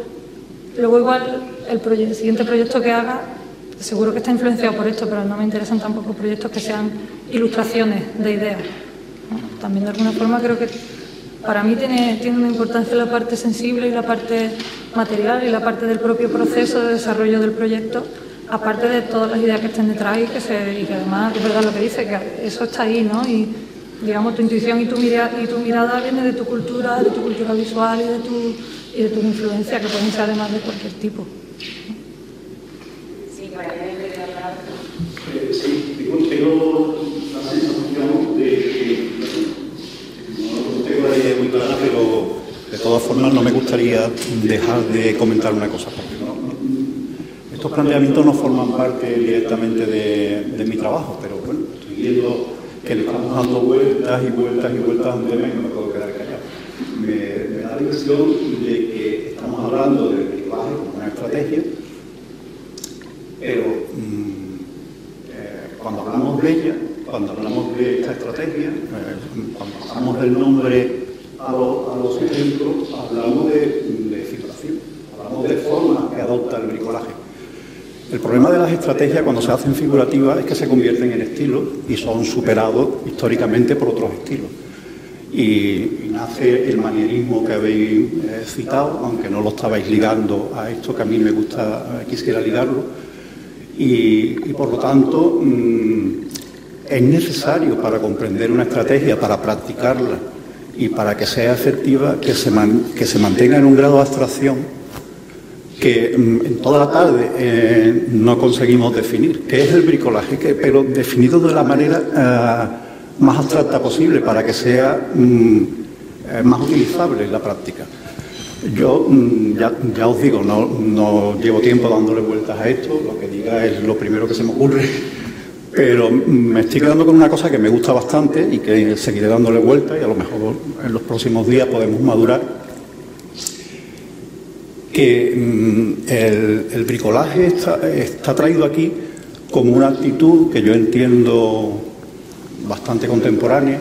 luego igual el siguiente proyecto que haga, seguro que está influenciado por esto, pero no me interesan tampoco proyectos que sean ilustraciones de ideas, ¿no? También de alguna forma creo que para mí tiene una importancia la parte sensible y la parte material y la parte del propio proceso de desarrollo del proyecto, aparte de todas las ideas que estén detrás y que además es verdad lo que dice, que eso está ahí, ¿no? Y digamos tu intuición y tu mirada viene de tu cultura visual y de tus influencias, que pueden ser además de cualquier tipo. Sí, para allá hay que hablar. Sí, tengo la sensación de que no tengo la idea muy clara, pero de todas formas no me gustaría dejar de comentar una cosa. Estos planteamientos no forman parte directamente de mi trabajo, pero bueno, estoy viendo que le estamos dando vueltas y vueltas y vueltas a un tema y no me puedo quedar callado. Me da la impresión de que estamos hablando del bricolaje como una estrategia, pero cuando hablamos de ella, cuando hablamos de esta estrategia, cuando pasamos del nombre a los ejemplos, hablamos de figuración, hablamos de formas que adopta el bricolaje. El problema de las estrategias cuando se hacen figurativas es que se convierten en estilos y son superados históricamente por otros estilos. Y nace el manierismo que habéis citado, aunque no lo estabais ligando a esto, que a mí me gusta, quisiera ligarlo. Y por lo tanto, es necesario para comprender una estrategia, para practicarla y para que sea efectiva, que se mantenga en un grado de abstracción que en toda la tarde no conseguimos definir, que es el bricolaje, pero definido de la manera más abstracta posible para que sea más utilizable en la práctica. Yo ya os digo, no llevo tiempo dándole vueltas a esto, lo que diga es lo primero que se me ocurre, pero me estoy quedando con una cosa que me gusta bastante y que seguiré dándole vueltas y a lo mejor en los próximos días podemos madurar. Que el bricolaje está traído aquí como una actitud que yo entiendo bastante contemporánea,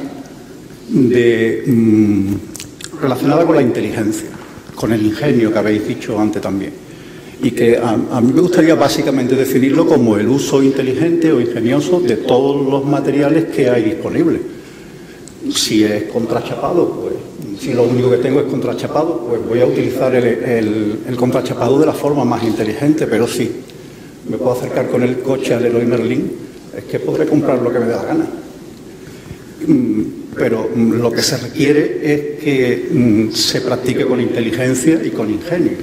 relacionada con la inteligencia, con el ingenio que habéis dicho antes también. Y que a mí me gustaría básicamente definirlo como el uso inteligente o ingenioso de todos los materiales que hay disponibles. Si es contrachapado, pues si lo único que tengo es contrachapado, pues voy a utilizar el contrachapado de la forma más inteligente, pero sí, me puedo acercar con el coche al Leroy Merlin, es que podré comprar lo que me dé la gana. Pero lo que se requiere es que se practique con inteligencia y con ingenio.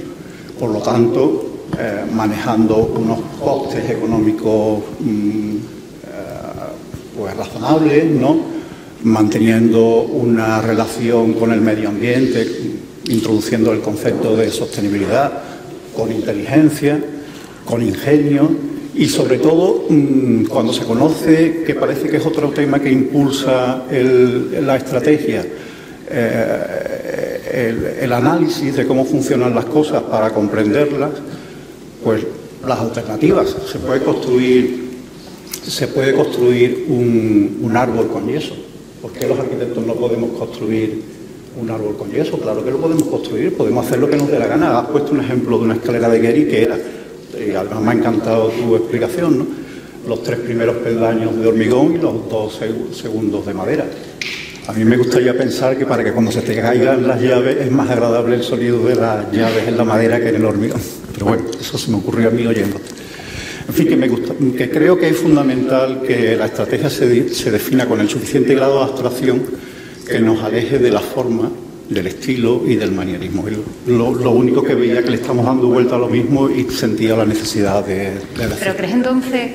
Por lo tanto, manejando unos costes económicos pues razonables, ¿no? Manteniendo una relación con el medio ambiente, introduciendo el concepto de sostenibilidad, con inteligencia, con ingenio y sobre todo cuando se conoce, que parece que es otro tema que impulsa la estrategia, el análisis de cómo funcionan las cosas para comprenderlas, pues las alternativas. Se puede construir un árbol con yeso. ¿Por qué los arquitectos no podemos construir un árbol con yeso? Claro que lo podemos construir, podemos hacer lo que nos dé la gana. Has puesto un ejemplo de una escalera de Gehry que era, y además me ha encantado tu explicación, ¿no? Los 3 primeros peldaños de hormigón y los 2 segundos de madera. A mí me gustaría pensar que para que cuando se te caigan las llaves es más agradable el sonido de las llaves en la madera que en el hormigón. Pero bueno, eso se me ocurrió a mí oyéndote. En fin, que creo que es fundamental que la estrategia se defina con el suficiente grado de abstracción que nos aleje de la forma del estilo y del manierismo. Y lo único que veía que le estamos dando vuelta a lo mismo y sentía la necesidad de decir. ¿Pero crees entonces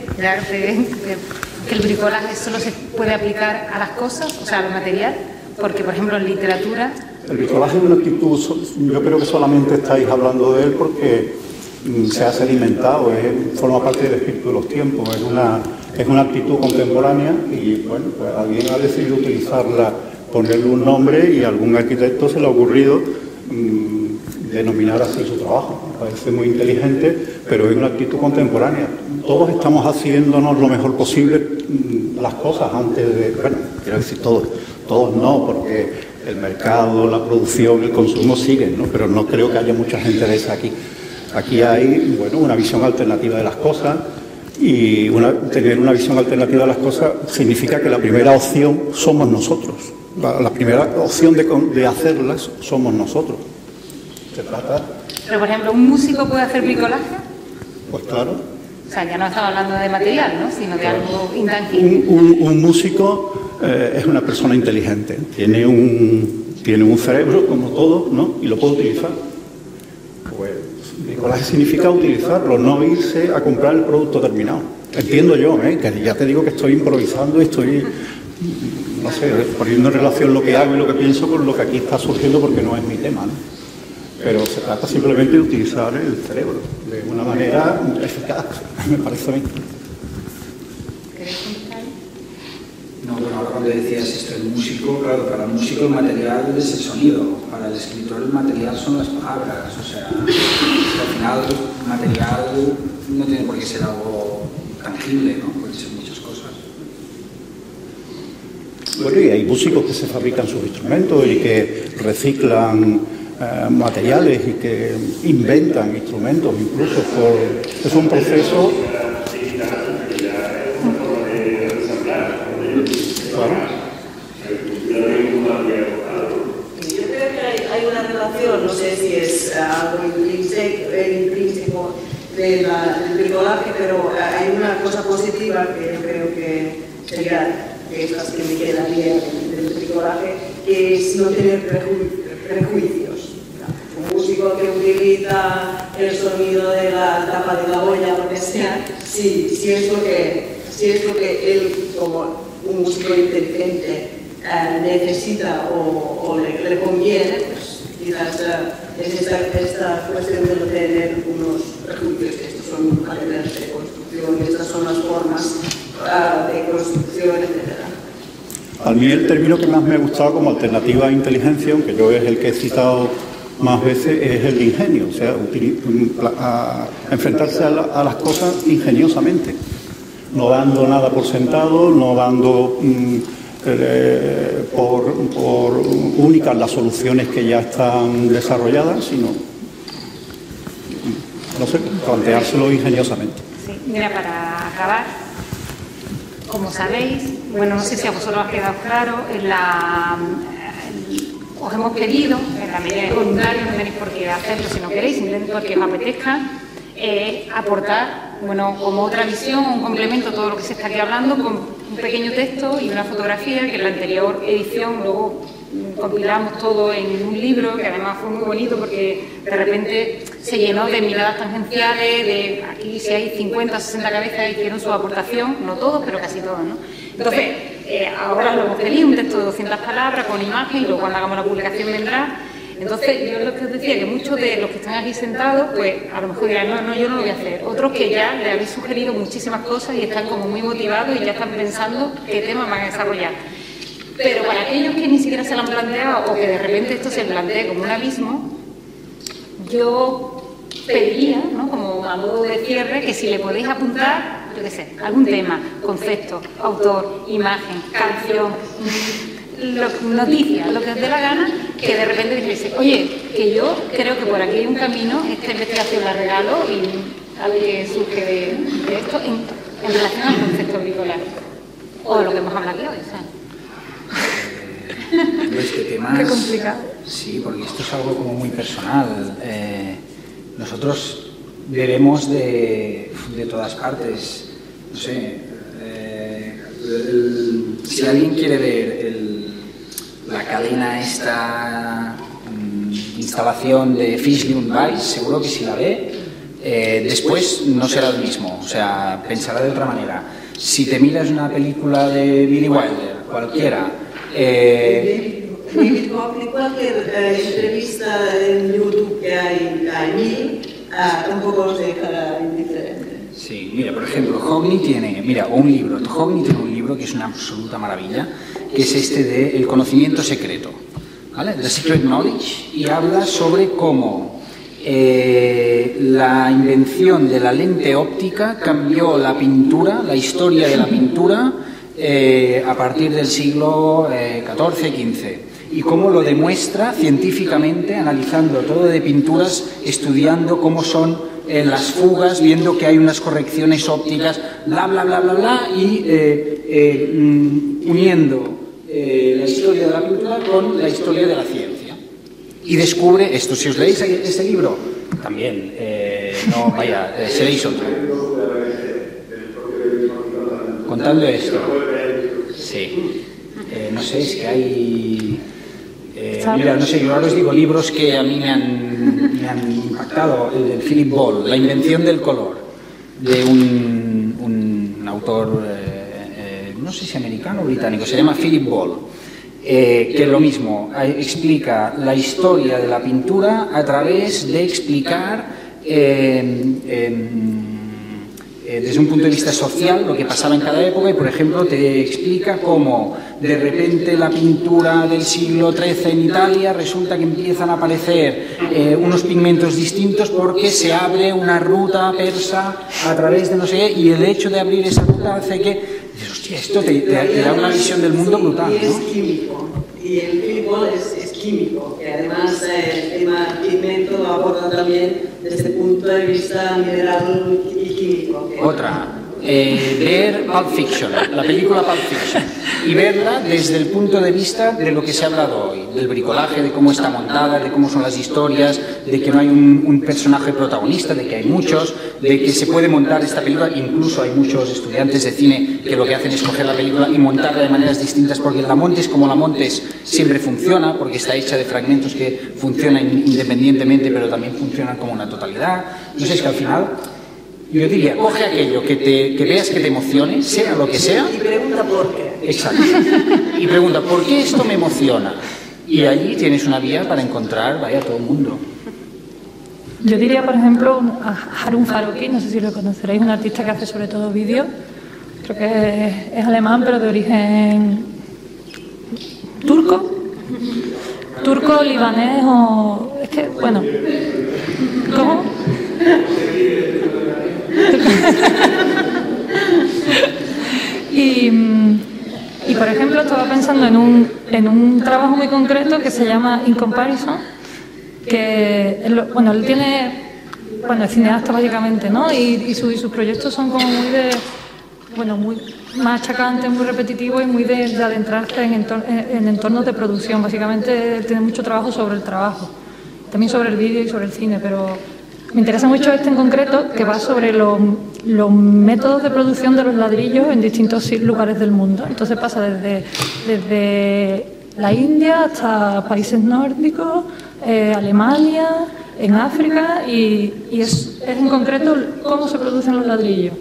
que el bricolaje solo se puede aplicar a las cosas, o sea, a lo material? Porque, por ejemplo, en literatura... El bricolaje es una actitud, yo creo que solamente estáis hablando de él porque se ha sedimentado, forma parte del espíritu de los tiempos, es una actitud contemporánea y, bueno, pues alguien ha decidido utilizarla, ponerle un nombre y a algún arquitecto se le ha ocurrido denominar así su trabajo. Me parece muy inteligente, pero es una actitud contemporánea. Todos estamos haciéndonos lo mejor posible las cosas antes de... Bueno, quiero decir todos no, porque el mercado, la producción, el consumo siguen, ¿no? Pero no creo que haya mucha gente de esa aquí. Aquí hay, bueno, una visión alternativa de las cosas y tener una visión alternativa de las cosas significa que la primera opción somos nosotros. La primera opción de hacerlas somos nosotros. Se trata... Pero, por ejemplo, ¿un músico puede hacer bricolaje? Pues claro. O sea, ya no estaba hablando de material, ¿no? Sino de algo intangible. Un músico es una persona inteligente. Tiene un cerebro, como todos, ¿no? Y lo puede utilizar. Pues bricolaje significa utilizarlo, no irse a comprar el producto terminado. Entiendo yo, que ya te digo que estoy improvisando y estoy... no sé, poniendo en relación lo que hago y lo que pienso con lo que aquí está surgiendo porque no es mi tema, ¿no? Pero se trata simplemente de utilizar el cerebro de una manera eficaz, me parece a mí. ¿Queréis contestar? No, bueno, ahora cuando decías esto, el músico, claro, para el músico el material es el sonido, para el escritor el material son las palabras, o sea, al final el material no tiene por qué ser algo tangible, ¿no? Pueden ser muchas cosas. Bueno, y hay músicos que se fabrican sus instrumentos y que reciclan materiales y que inventan instrumentos incluso. Es un proceso... Claro. Yo creo que hay una relación, no sé si es algo intrínseco del bricolaje, pero hay una cosa positiva que yo creo que sería de estas que me quedaría del bricolaje, que es no tener prejuicios. Un músico que utiliza el sonido de la tapa de la olla, lo que sea, si es lo que él, como un músico inteligente, necesita o le conviene, pues quizás es esta cuestión de no tener unos prejuicios, que estos son cadenas de construcción, estas son las formas de construcción, etc. A mí el término que más me ha gustado como alternativa a inteligencia, aunque yo es el que he citado más veces, es el de ingenio, o sea, enfrentarse a las cosas ingeniosamente, no dando nada por sentado, no dando por únicas las soluciones que ya están desarrolladas, sino, no sé, planteárselo ingeniosamente. Sí, mira, para acabar, como sabéis, bueno, no sé si a vosotros os ha quedado claro, os hemos pedido, en la medida de voluntario, no tenéis por qué hacerlo si no queréis, simplemente porque os apetezca, aportar, bueno, como otra visión, un complemento a todo lo que se está aquí hablando, con un pequeño texto y una fotografía que en la anterior edición luego compilamos todo en un libro, que además fue muy bonito porque de repente se llenó de miradas tangenciales, de aquí si hay 50 o 60 cabezas hicieron su aportación, no todos, pero casi todos, ¿no? Entonces, ahora lo hemos pedido, un texto de 200 palabras con imagen y luego cuando hagamos la publicación vendrá. Entonces, yo lo que os decía, que muchos de los que están aquí sentados, pues a lo mejor dirán, no, yo no lo voy a hacer. Otros que ya le habéis sugerido muchísimas cosas y están como muy motivados y ya están pensando qué temas van a desarrollar. Pero para aquellos que ni siquiera se lo han planteado o que de repente esto se plantee como un abismo, yo pediría, ¿no?, como a modo de cierre, que si le podéis apuntar, yo qué sé, algún tema, concepto, autor, imagen, canción, noticias, lo que os dé la gana, que de repente dijese, oye, que yo creo que por aquí hay un camino, esta investigación la regalo y a ver qué surge de esto en relación al concepto bricolaje. O de lo que hemos hablado aquí hoy, ¿sabes? Este tema Qué complicado. Sí, porque esto es algo como muy personal. Nosotros bebemos de todas partes. No sé, si alguien quiere ver la cadena esta instalación de Fischli und Weiss, seguro que si la ve, después no será el mismo, o sea, pensará de otra manera. Si te miras una película de Billy Wilder, cualquiera... cualquier entrevista en YouTube que hay tampoco os dejará indiferente. Sí, mira, por ejemplo, Hogney tiene un libro que es una absoluta maravilla, que es este de El conocimiento secreto, ¿vale? The Secret Knowledge, y habla sobre cómo la invención de la lente óptica cambió la pintura, la historia de la pintura, a partir del siglo XIV-XV. Y cómo lo demuestra científicamente, analizando todo de pinturas, estudiando cómo son las fugas, viendo que hay unas correcciones ópticas, bla, bla, bla, bla, bla, y uniendo la historia de la pintura con la historia de la ciencia. Y descubre esto. Si os leéis este libro, también, no, vaya, seréis otro. Contando esto. Sí. No sé, es que hay... mira, no sé, yo ahora os digo libros que a mí me han impactado. El de Philip Ball, La invención del color, de un autor, no sé si americano o británico, se llama Philip Ball, que lo mismo, explica la historia de la pintura a través de explicar desde un punto de vista social lo que pasaba en cada época, y por ejemplo te explica cómo de repente la pintura del siglo XIII en Italia resulta que empiezan a aparecer unos pigmentos distintos porque se abre una ruta persa a través de no sé qué, y el hecho de abrir esa ruta hace que dices, hostia, esto te da una visión del mundo brutal, ¿no? Y es químico, y el Philip Ball es químico, que además el tema pigmento lo aborda también desde el punto de vista mineral y químico. Otra, ver Pulp Fiction, la película Pulp Fiction, y verla desde el punto de vista de lo que se ha hablado hoy, del bricolaje, de cómo está montada, de cómo son las historias, de que no hay un personaje protagonista, de que hay muchos, de que se puede montar esta película. Incluso hay muchos estudiantes de cine que lo que hacen es coger la película y montarla de maneras distintas, porque la montes como la montes siempre funciona, porque está hecha de fragmentos que funcionan independientemente, pero también funcionan como una totalidad. No sé, es que al final... yo diría, coge aquello que veas que te emocione, sea lo que sea. Y pregunta por qué. Exacto. Y pregunta, ¿por qué esto me emociona? Y allí tienes una vía para encontrar, vaya, todo el mundo. Yo diría, por ejemplo, a Harun Farokhi, no sé si lo conoceréis, un artista que hace sobre todo vídeos. Creo que es alemán, pero de origen turco, libanés o... es que, bueno... ¿Cómo? Y por ejemplo estaba pensando en un trabajo muy concreto que se llama In Comparison, que él tiene, es cineasta básicamente, ¿no? Y sus proyectos son como muy machacantes, muy repetitivos y muy de adentrarse en entornos de producción. Básicamente él tiene mucho trabajo sobre el trabajo, también sobre el vídeo y sobre el cine, pero me interesa mucho este en concreto, que va sobre los métodos de producción de los ladrillos en distintos lugares del mundo. Entonces pasa desde la India hasta países nórdicos, Alemania, en África, y es en concreto cómo se producen los ladrillos.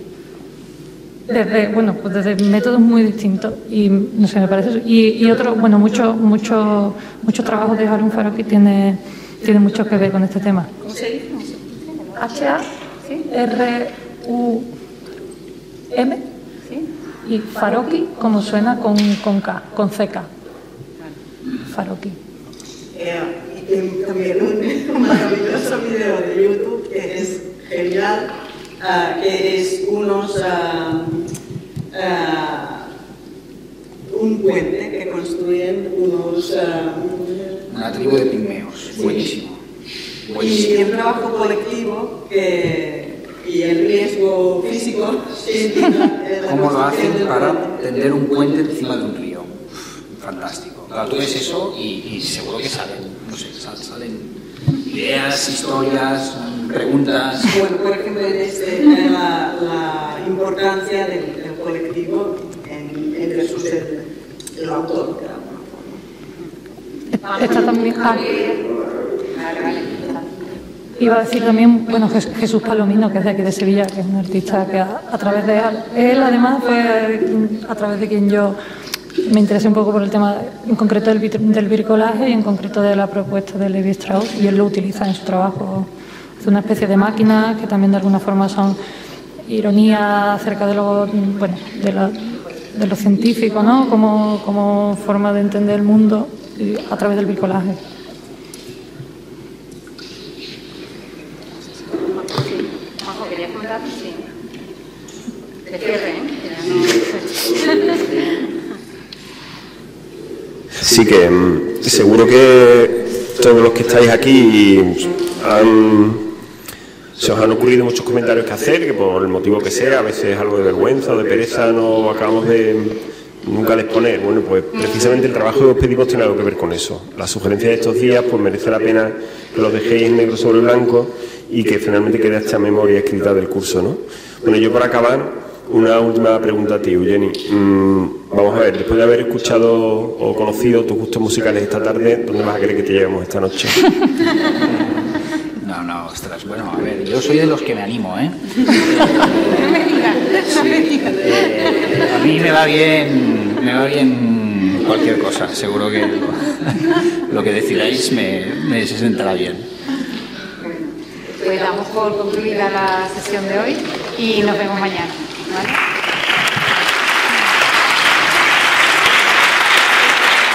Desde métodos muy distintos. Y no sé, me parece eso. Y otro, muchos trabajos de Harun Farokhi tiene mucho que ver con este tema. ¿Cómo se dice? H-A-R-U-M, y Farokhi, como suena con K, con CK. Farokhi. Y también un maravilloso video de YouTube que es genial, que es un puente que construyen una tribu de pigmeos, buenísimo. Y un trabajo colectivo y el riesgo físico. ¿Cómo lo hacen para tender un puente encima de un río? Fantástico. Claro, tú ves eso y seguro que salen ideas, historias, preguntas. Bueno, por ejemplo, la importancia del colectivo versus el autor, de alguna forma. Está también Vale. Iba a decir también, bueno, Jesús Palomino, que es de aquí de Sevilla, que es un artista que a través de él además fue a través de quien yo me interesé un poco por el tema en concreto del bricolaje y en concreto de la propuesta de Levi Strauss, y él lo utiliza en su trabajo. Es una especie de máquinas que también de alguna forma son ironía acerca de lo, bueno, de lo científico, ¿no? Como forma de entender el mundo a través del bricolaje. ¿Querías contar? Sí. De cierre, ¿eh? Sí, que seguro que todos los que estáis aquí se os han ocurrido muchos comentarios que hacer, que por el motivo que sea, a veces algo de vergüenza o de pereza no acabamos nunca de exponer. Bueno, pues precisamente el trabajo que os pedimos tiene algo que ver con eso. Las sugerencias de estos días, pues merece la pena que los dejéis en negro sobre blanco y que finalmente quede esta memoria escrita del curso, ¿no? Bueno, yo para acabar, una última pregunta a ti, Eugeni. Vamos a ver, después de haber escuchado o conocido tus gustos musicales esta tarde, ¿dónde vas a querer que te llevemos esta noche? No, ostras, bueno, a ver, yo soy de los que me animo, ¿eh? No me digas. A mí me va bien cualquier cosa, seguro que lo que decidáis me sentará bien. Pues damos por concluida la sesión de hoy y nos vemos mañana, ¿vale?